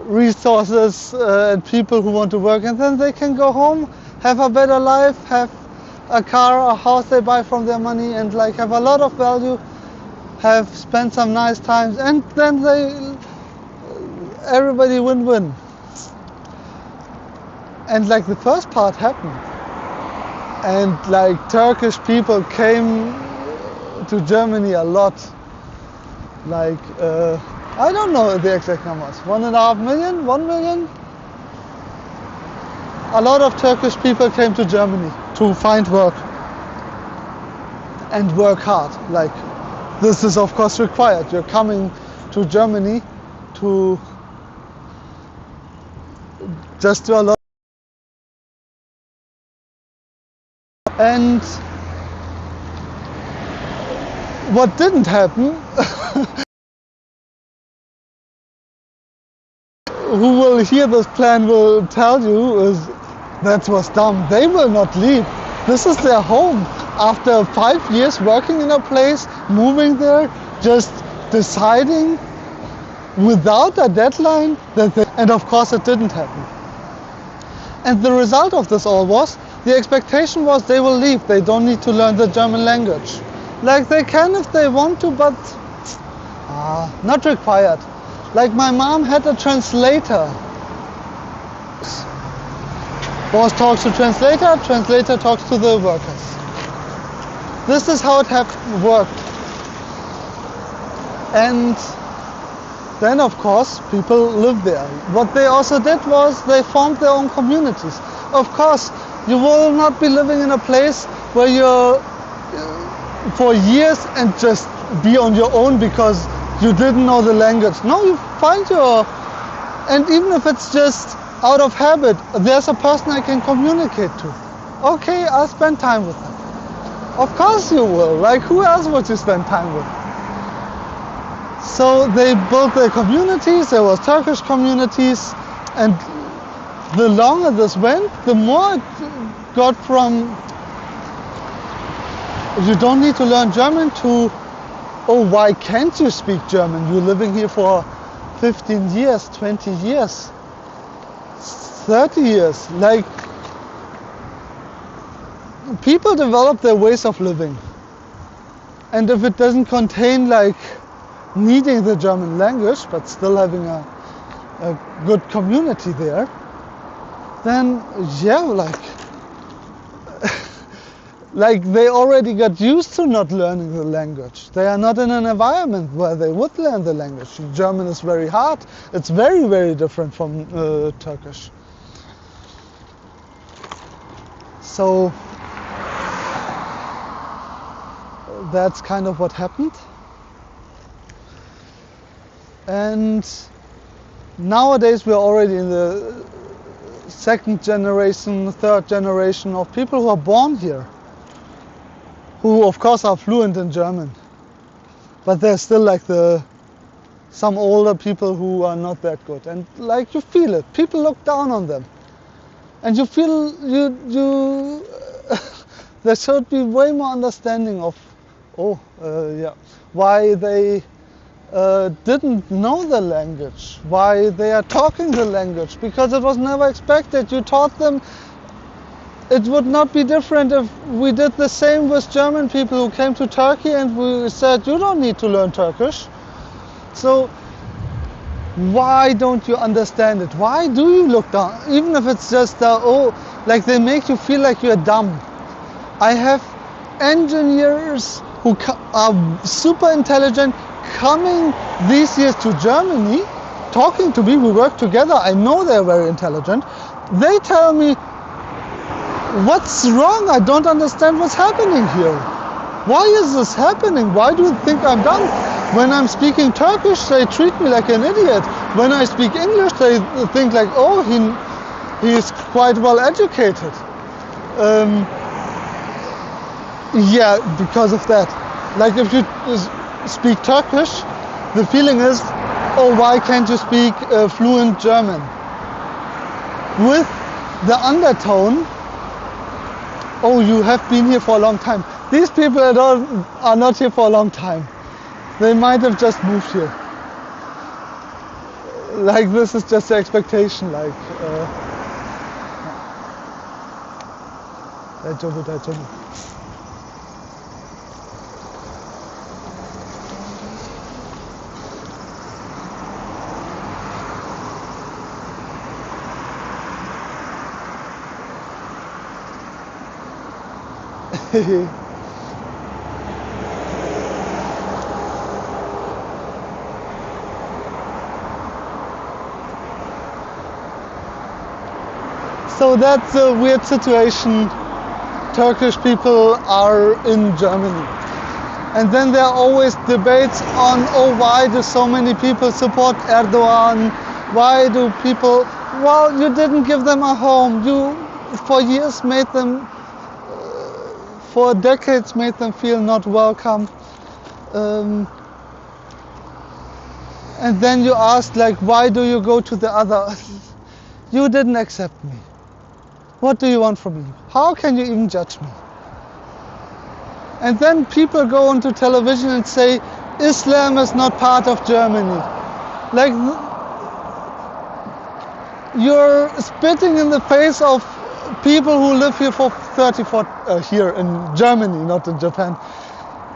resources and people who want to work, and then they can go home, have a better life, have a car, a house they buy from their money, and like have a lot of value, have spent some nice times, and then everybody win-win. And like the first part happened, and like Turkish people came to Germany a lot, like I don't know the exact numbers, 1.5 million, 1 million? A lot of Turkish people came to Germany to find work and work hard. Like, this is of course required. You're coming to Germany to just do a lot. And what didn't happen, who will hear this plan will tell you, is that was dumb. They will not leave. This is their home. After 5 years working in a place, moving there, just deciding without a deadline that and of course it didn't happen. And the result of this all was, the expectation was they will leave. They don't need to learn the German language. Like they can if they want to, but not required. Like my mom had a translator. Boss talks to translator, translator talks to the workers. This is how it worked. And then of course people live there. What they also did was they formed their own communities. Of course, you will not be living in a place where you're for years and just be on your own because you didn't know the language. No, you find and even if it's just out of habit, there's a person I can communicate to. Okay, I'll spend time with them. Of course you will. Like, who else would you spend time with? So they built their communities. There was Turkish communities, and the longer this went, the more it got from you don't need to learn German to, oh, why can't you speak German? You're living here for 15 years, 20 years, 30 years. Like, people develop their ways of living. And if it doesn't contain like needing the German language, but still having a good community there, then yeah, like they already got used to not learning the language. They are not in an environment where they would learn the language. German is very hard. It's very, very different from Turkish. So that's kind of what happened. And nowadays we're already in the second generation, third generation of people who are born here, who of course are fluent in German, but there's still like some older people who are not that good, and like you feel it. People look down on them, and you feel you there should be way more understanding of why they didn't know the language, why they are talking the language, because it was never expected. You taught them. It would not be different if we did the same with German people who came to Turkey and we said, you don't need to learn Turkish. So why don't you understand it? Why do you look down? Even if it's just, like they make you feel like you're dumb. I have engineers who are super intelligent coming these years to Germany, talking to me, we work together, I know they're very intelligent. They tell me, what's wrong? I don't understand what's happening here. Why is this happening? Why do you think I'm dumb? When I'm speaking Turkish, they treat me like an idiot. When I speak English, they think like, oh, he's quite well educated. Yeah, because of that. Like if you speak Turkish, the feeling is, oh, why can't you speak fluent German? With the undertone, oh, you have been here for a long time. These people are not here for a long time. They might have just moved here. Like this is just the expectation. Like, daijoubu. So that's a weird situation Turkish people are in Germany. And then there are always debates on, oh, why do so many people support Erdogan? Why do people, well, you didn't give them a home. You, for years, made them, for decades, made them feel not welcome. And then you ask, like, why do you go to the other? You didn't accept me. What do you want from me? How can you even judge me? And then people go onto television and say, Islam is not part of Germany. Like, you're spitting in the face of people who live here for 40, here in Germany, not in Japan,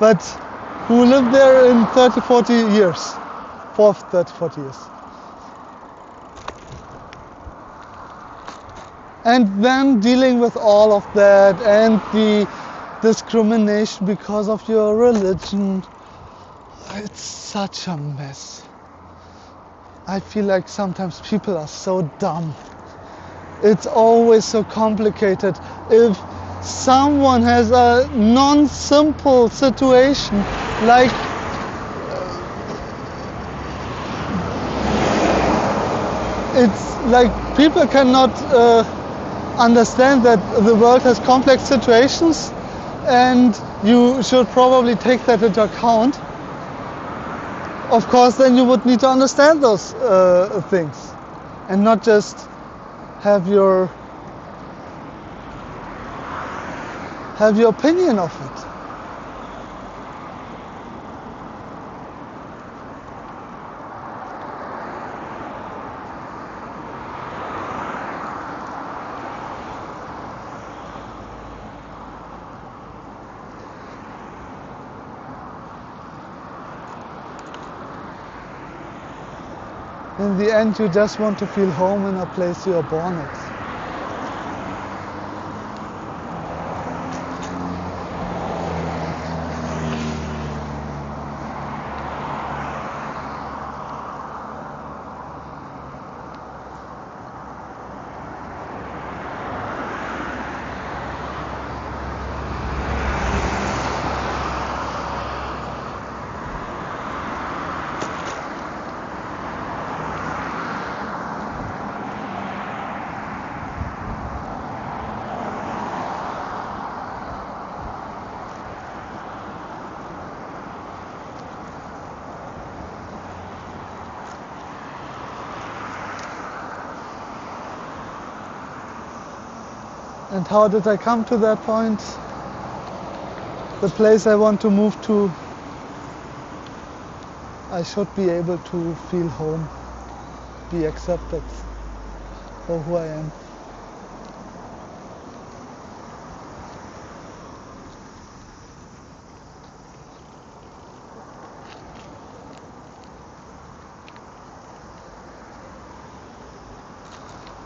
but who live there in 30, 40 years, for 30, 40 years. And then dealing with all of that and the discrimination because of your religion. It's such a mess. I feel like sometimes people are so dumb. It's always so complicated. If someone has a non-simple situation, like it's like people cannot understand that the world has complex situations, and you should probably take that into account. Of course, then you would need to understand those things and not just have your opinion of it. In the end, you just want to feel home in a place you are born at. And how did I come to that point? The place I want to move to, I should be able to feel home, be accepted for who I am.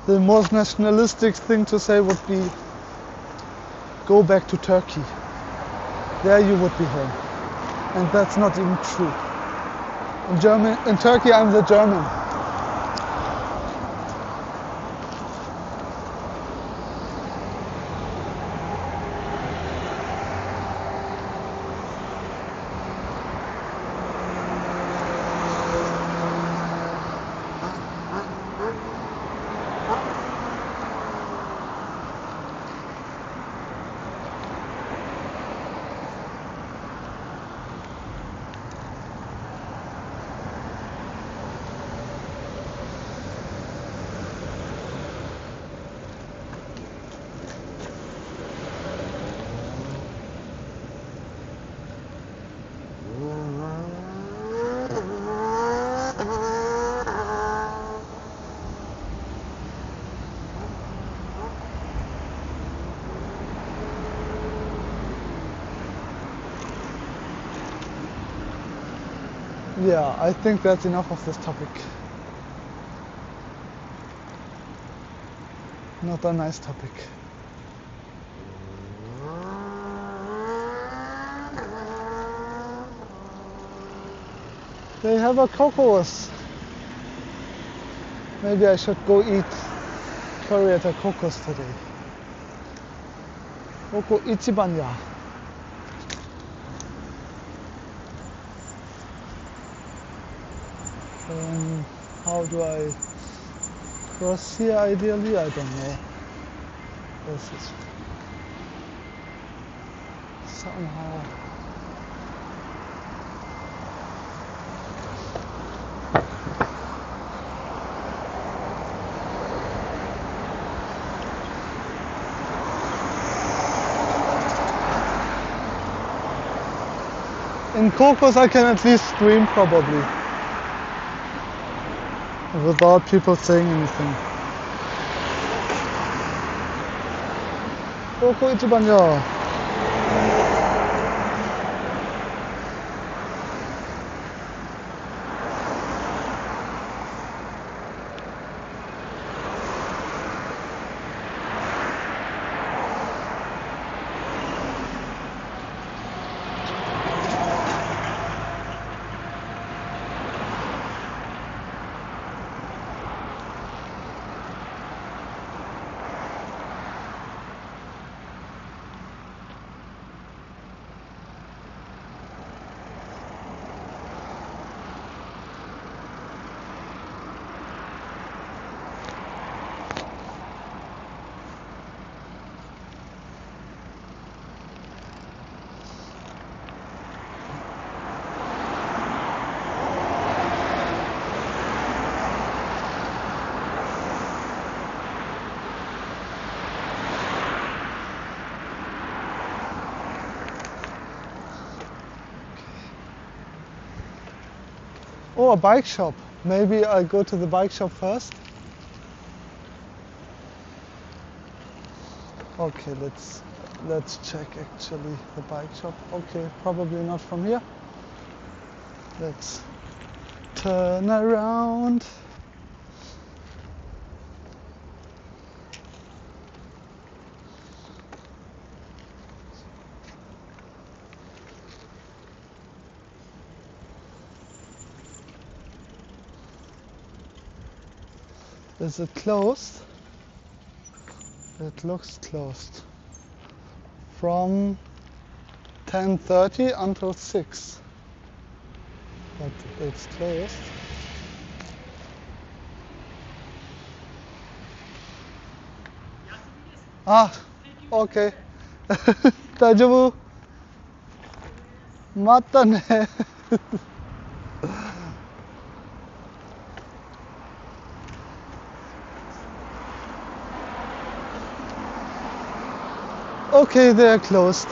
The most nationalistic thing to say would be, go back to Turkey. There you would be home. And that's not even true. In Turkey I'm the German. Yeah, I think that's enough of this topic. Not a nice topic. They have a cocos. Maybe I should go eat curry at a cocos today. Koko Ichiban ya. How do I cross here ideally? I don't know. This is somehow. In Cocos I can at least scream probably, without people saying anything. Koko ichiban ya. Oh, a bike shop. Maybe I'll go to the bike shop first. Okay, let's check actually the bike shop. Okay, probably not from here. Let's turn around. Is it closed? It looks closed. From 10:30 until 6. But it's closed. Ah, okay. 大丈夫? またね。Okay, they're closed.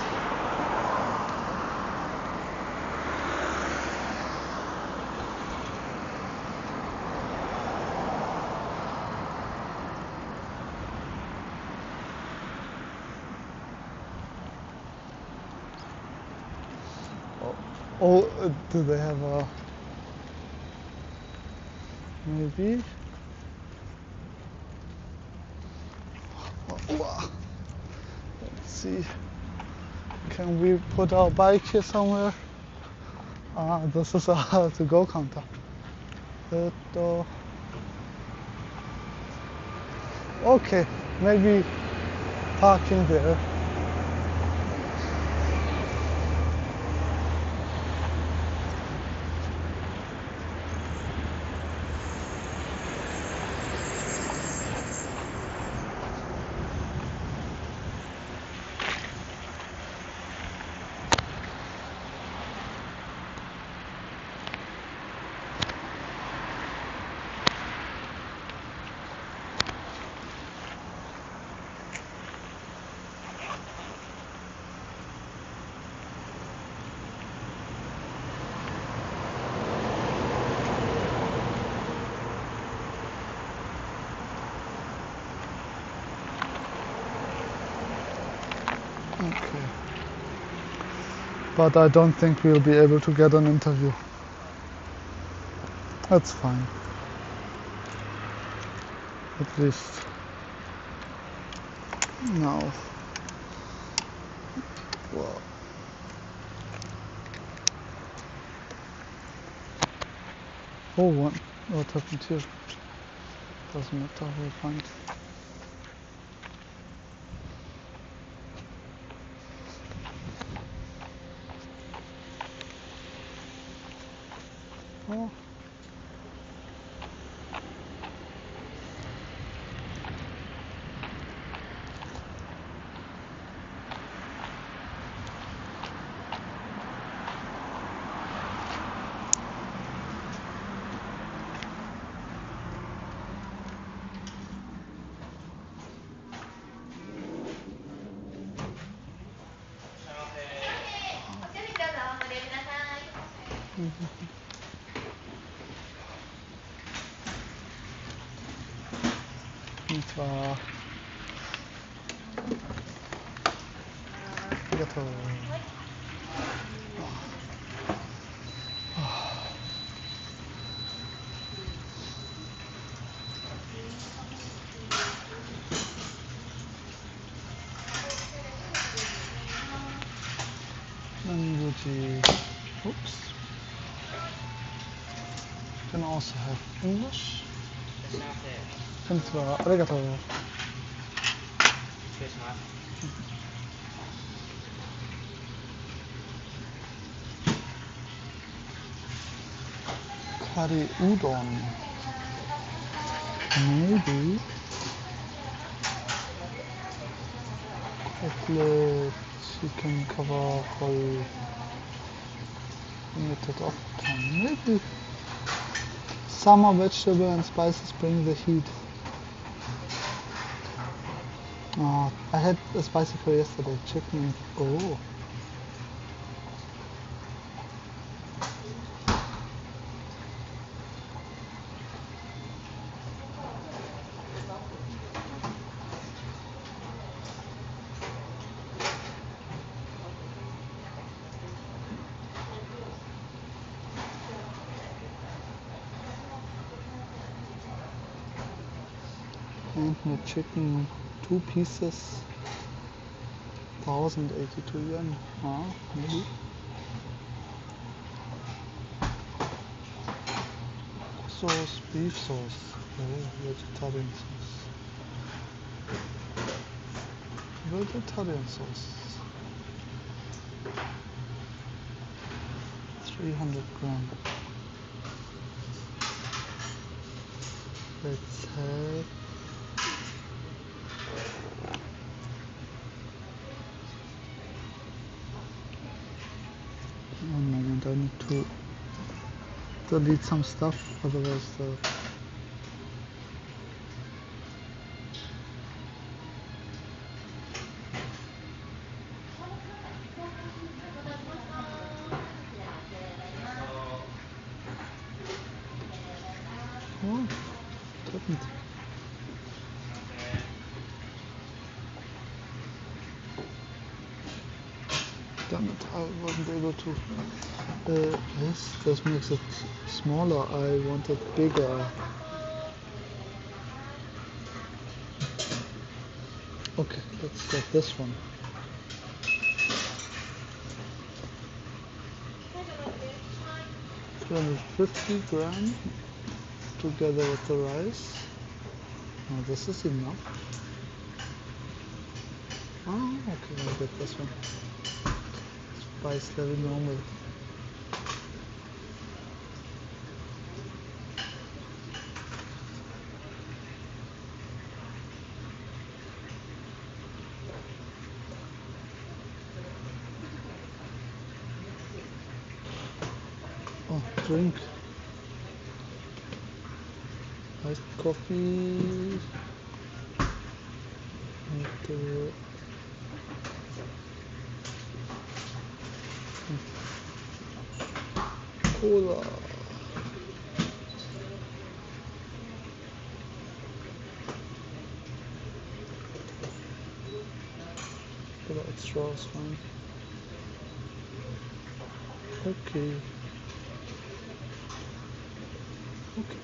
Oh, do they have a... maybe? Let's see. Can we put our bike here somewhere? Ah, this is a to-go counter. Okay, maybe parking there. Okay. But I don't think we'll be able to get an interview. That's fine. At least now. Well. Oh, what happened here? Doesn't matter, we'll find. Oh. Konnichiwa. Arigatou. Language. Oops. Can also have English. こんにちは。ありがとう。失礼します。Curry udon. Maybe. Chocolate, chicken cover, whole limited of time. Maybe. Summer vegetable and spices bring the heat. Oh, I had a spicy curry yesterday. Chicken. Oh. And the chicken, 2 pieces, 1082 yen. Maybe. Sauce, beef sauce, vegetarian sauce. Vegetarian sauce. 300 gram. Let's have one moment, I need to delete some stuff, otherwise oh, didn't. Damn it, I wasn't able to. This makes it smaller. I want it bigger. Okay, let's get this one. 250 gram together with the rice. Now this is enough. Okay, I'll get this one. Spice level normal. Oh, drink. Iced coffee. And, cola. Without straws, fine. Okay. Okay.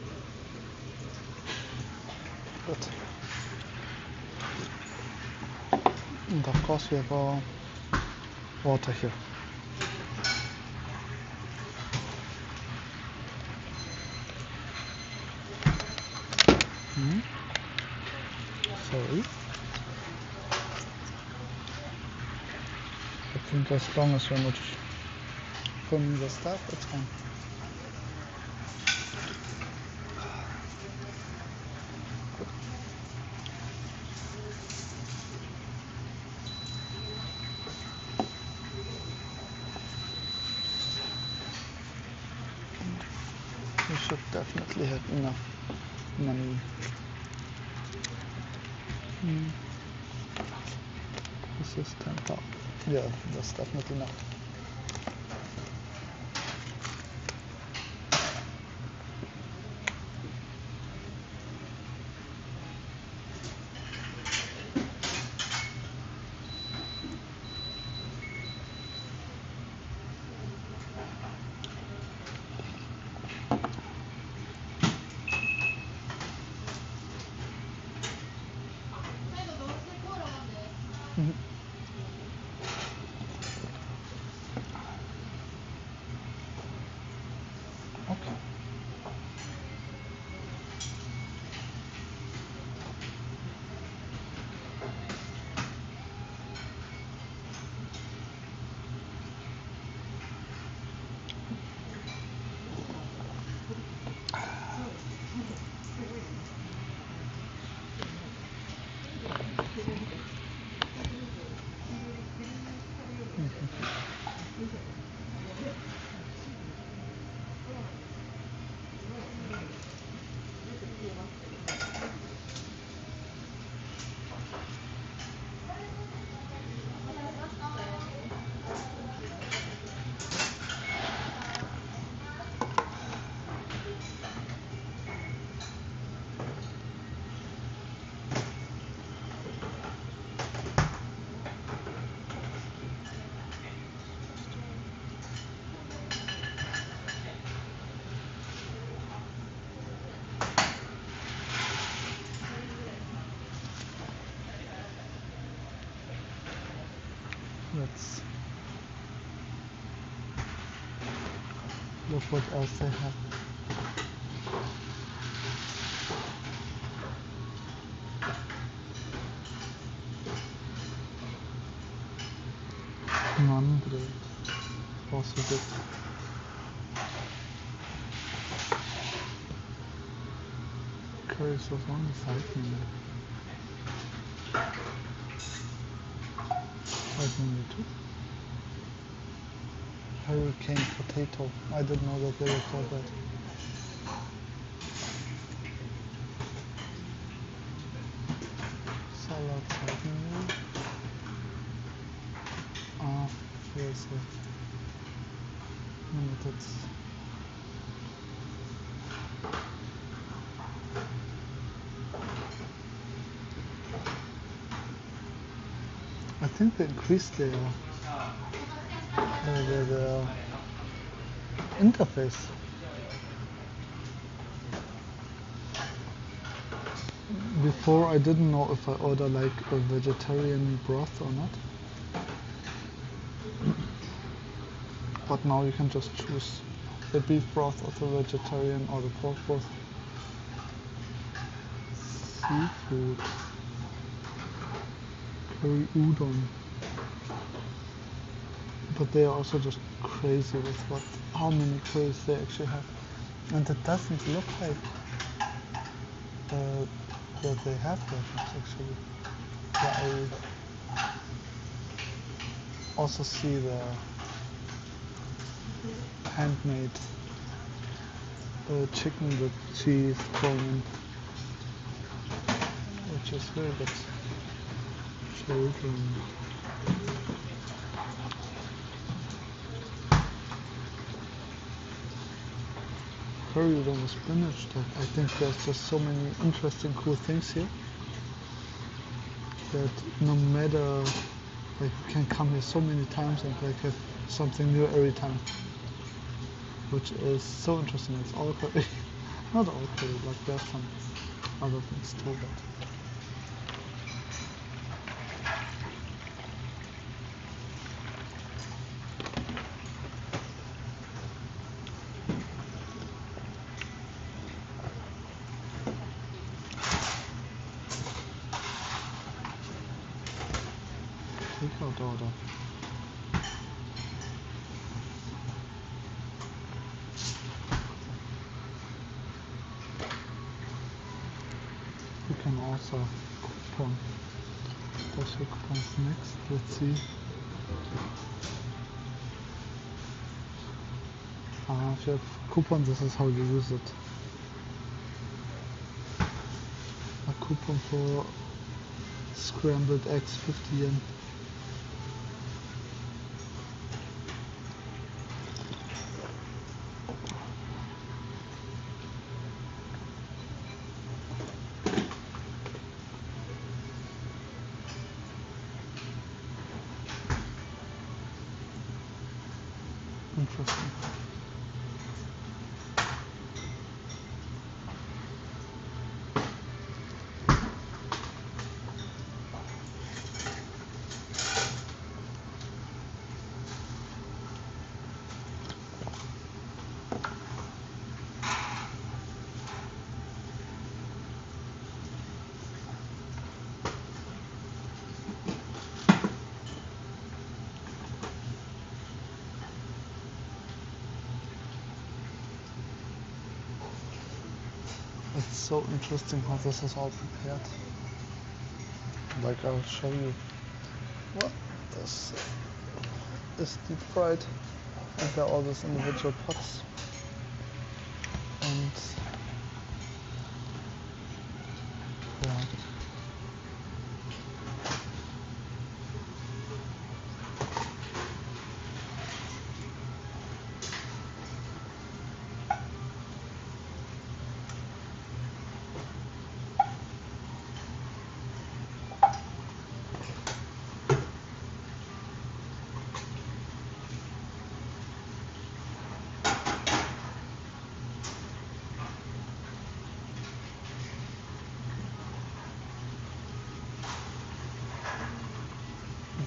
Good. And of course we have our water here. Sorry. I think as long as you're not filming the stuff, it's fine. We should definitely have enough money. This is 10 pounds. Yeah, that's definitely enough. Let's look what else they have. Non-grade. Also good. Curries was only 5 minutes. 5 minutes. Hurricane potato. I didn't know that they were called that. Salad 5 minutes. Ah, here's a minute. I think they increased their interface. Before I didn't know if I order like a vegetarian broth or not. But now you can just choose the beef broth or the vegetarian or the pork broth. Seafood. Curry udon. But they are also just crazy with how many curries they actually have. And it doesn't look like that they have that much actually. Yeah, I also see the handmade chicken with cheese thrown in, which is very good. Children. Curry udon with spinach. I think there's just so many interesting cool things here that no matter, like, you can come here so many times and like have something new every time, which is so interesting. It's all curry. Not all curry, like there's some other things too, but takeout order. You can also coupon. Special coupons next. Let's see. If you have coupon, this is how you use it. A coupon for scrambled eggs, 50 yen. Interesting. It's so interesting how this is all prepared. Like, I'll show you what this is deep fried, and there are all these individual pots. And yeah.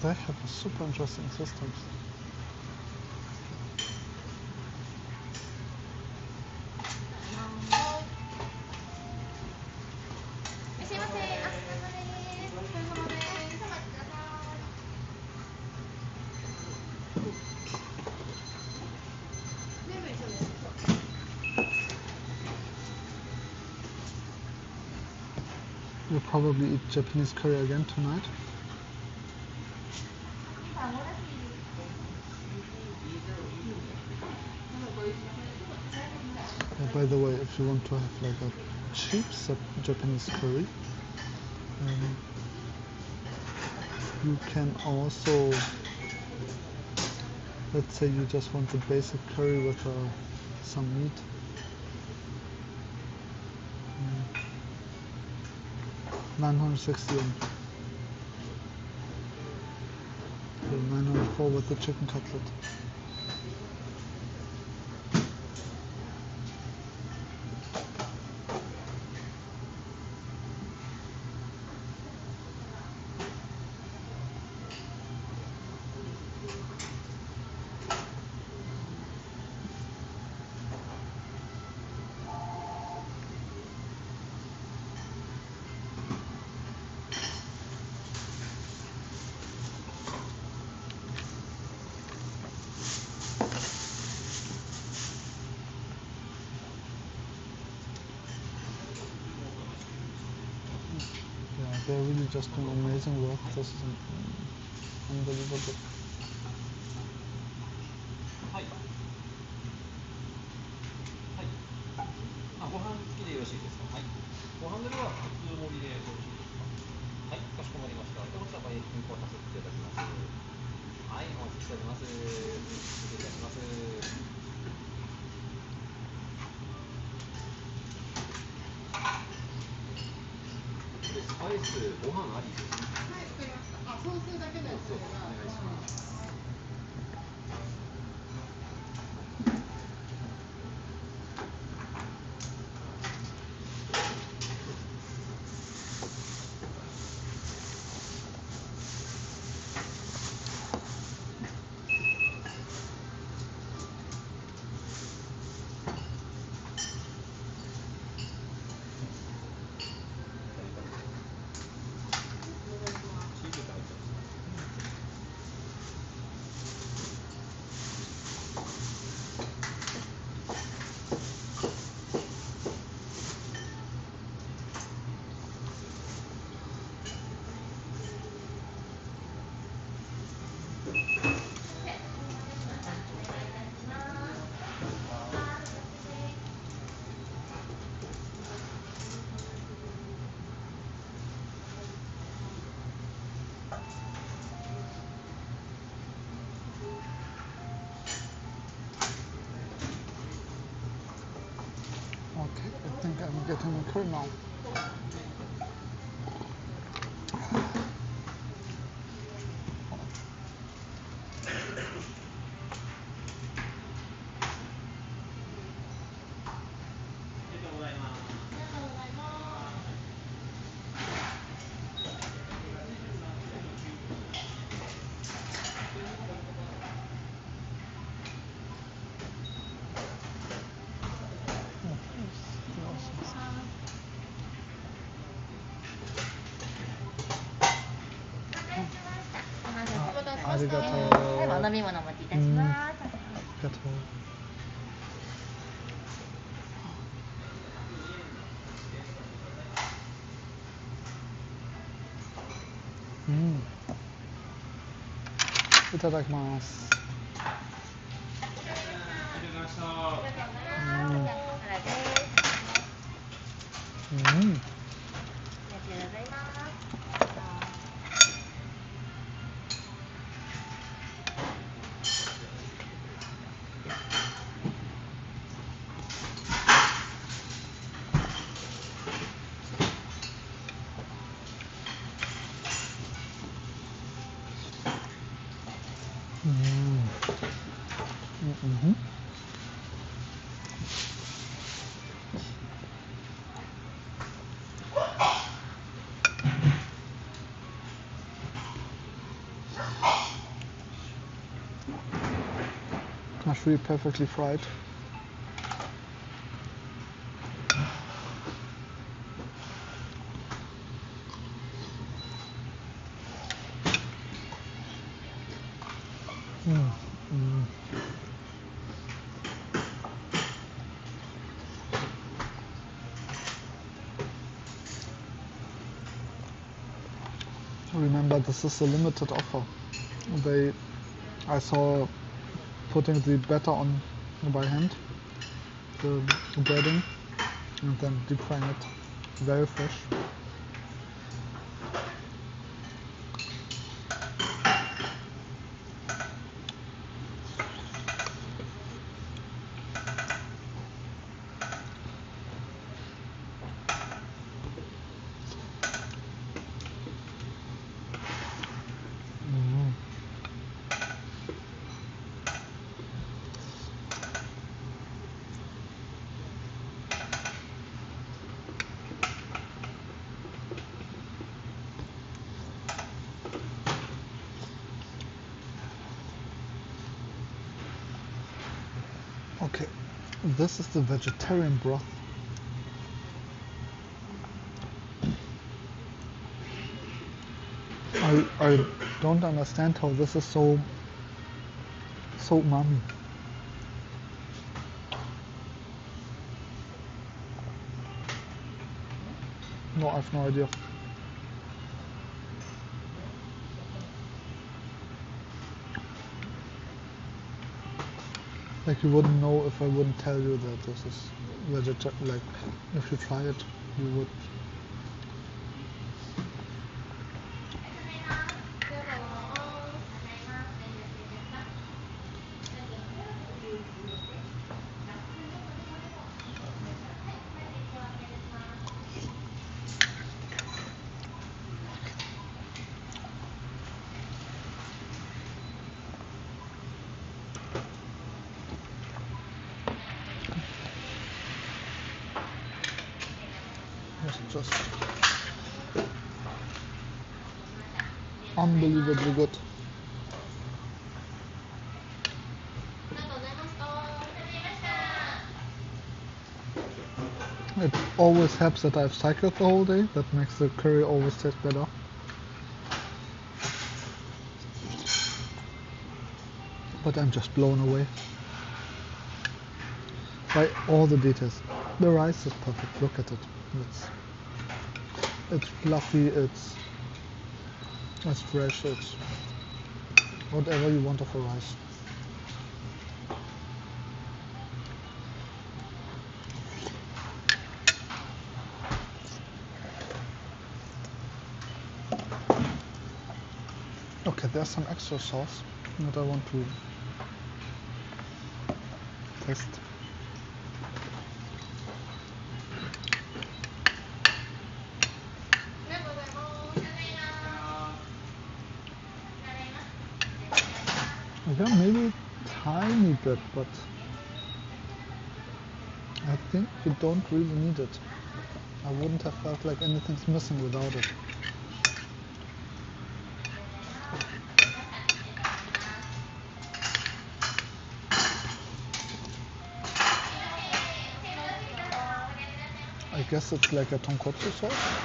They have a super interesting systems. We'll probably eat Japanese curry again tonight. By the way, if you want to have like a cheap Japanese curry, you can also, let's say you just want the basic curry with some meat. 960 yen. 904 with the chicken cutlet. They're really just doing amazing work. This is unbelievable. はい。はい。ご飯付きでよろしいですか。はい。ご飯の量は普通盛りでよろしいですか。はい、かしこまりました。ではこちら変更させていただきます。はい、お待ちしております。失礼いたします。スパイスご飯ありですね。はい、わかりました。ソースだけのやつではお願いします。Okay, I think I'm getting a curry now. Arigato. はい、お飲み物お持ちいたします。Arigato. Itadakimasu. ありがとうございます。Mm. free, perfectly fried. Remember, this is a limited offer. I saw putting the batter on by hand, the breading, and then deep frying it. Very fresh. Okay, this is the vegetarian broth. I don't understand how this is so umami. No, I have no idea. Like, you wouldn't know if I wouldn't tell you that this is vegetarian. Like, if you try it, you would. It's just unbelievably good. It always helps that I've cycled the whole day. That makes the curry always taste better. But I'm just blown away by all the details. The rice is perfect. Look at it. It's fluffy. It's fresh. It's whatever you want of a rice. Okay, there's some extra sauce that I want to test. Yeah, maybe a tiny bit, but I think you don't really need it. I wouldn't have felt like anything's missing without it. I guess it's like a tonkotsu sauce.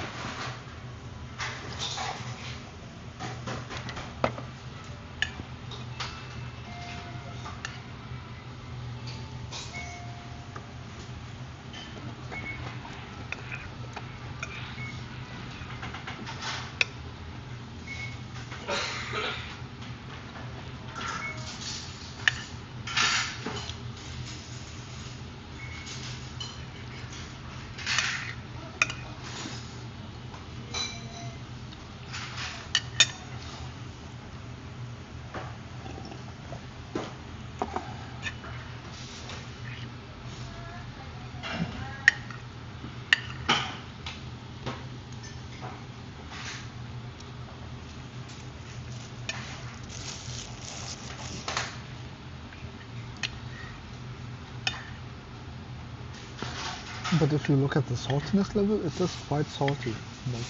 But if you look at the saltiness level, it is quite salty. Like,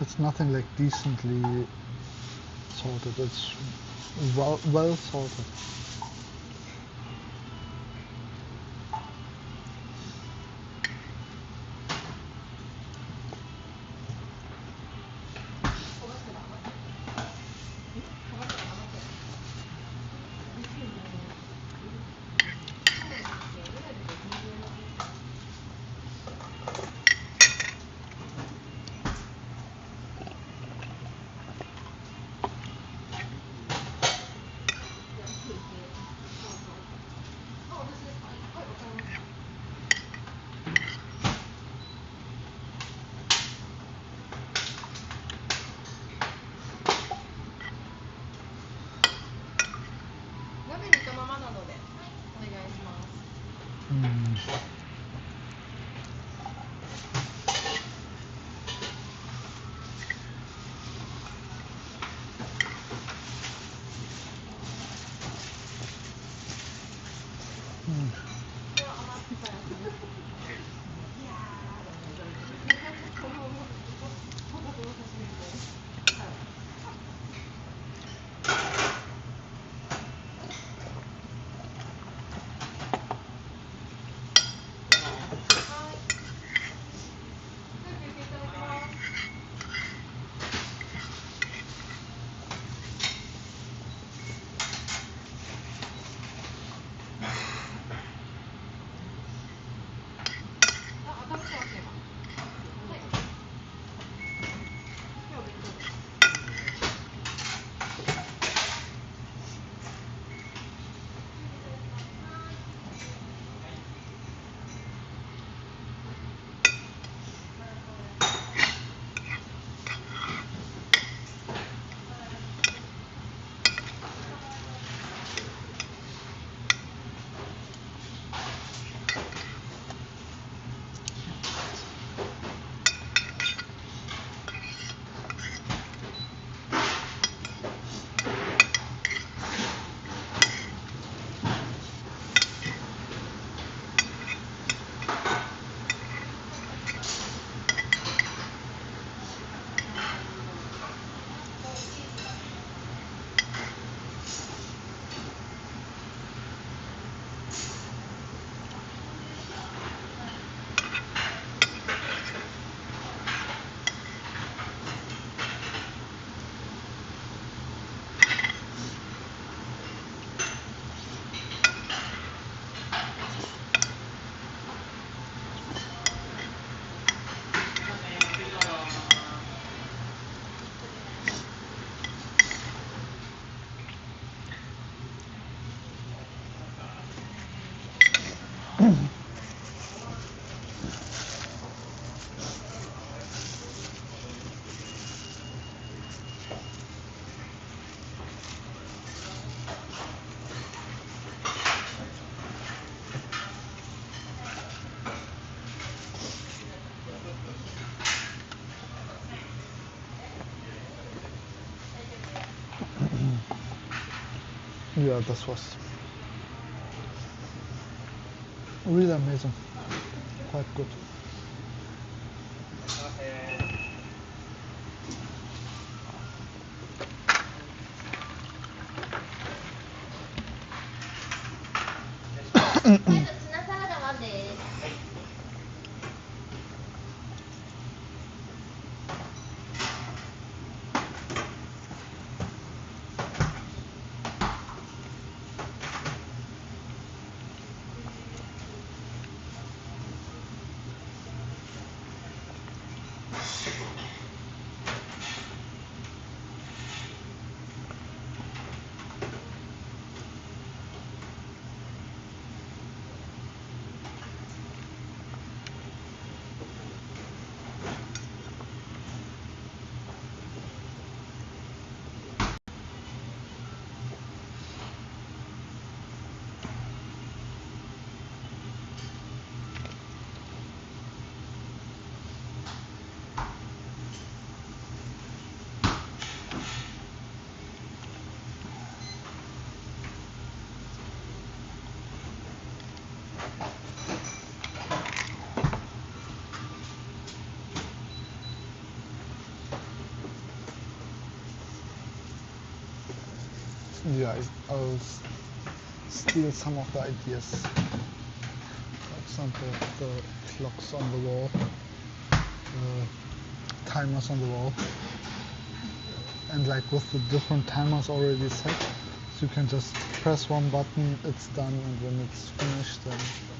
it's nothing like decently salted. It's well salted.鍋煮たままなのでお願いします。Yeah, this was really amazing. Quite good. Yeah, I'll steal some of the ideas. For example, the clocks on the wall, timers on the wall, and like with the different timers already set, so you can just press one button, it's done, and when it's finished, then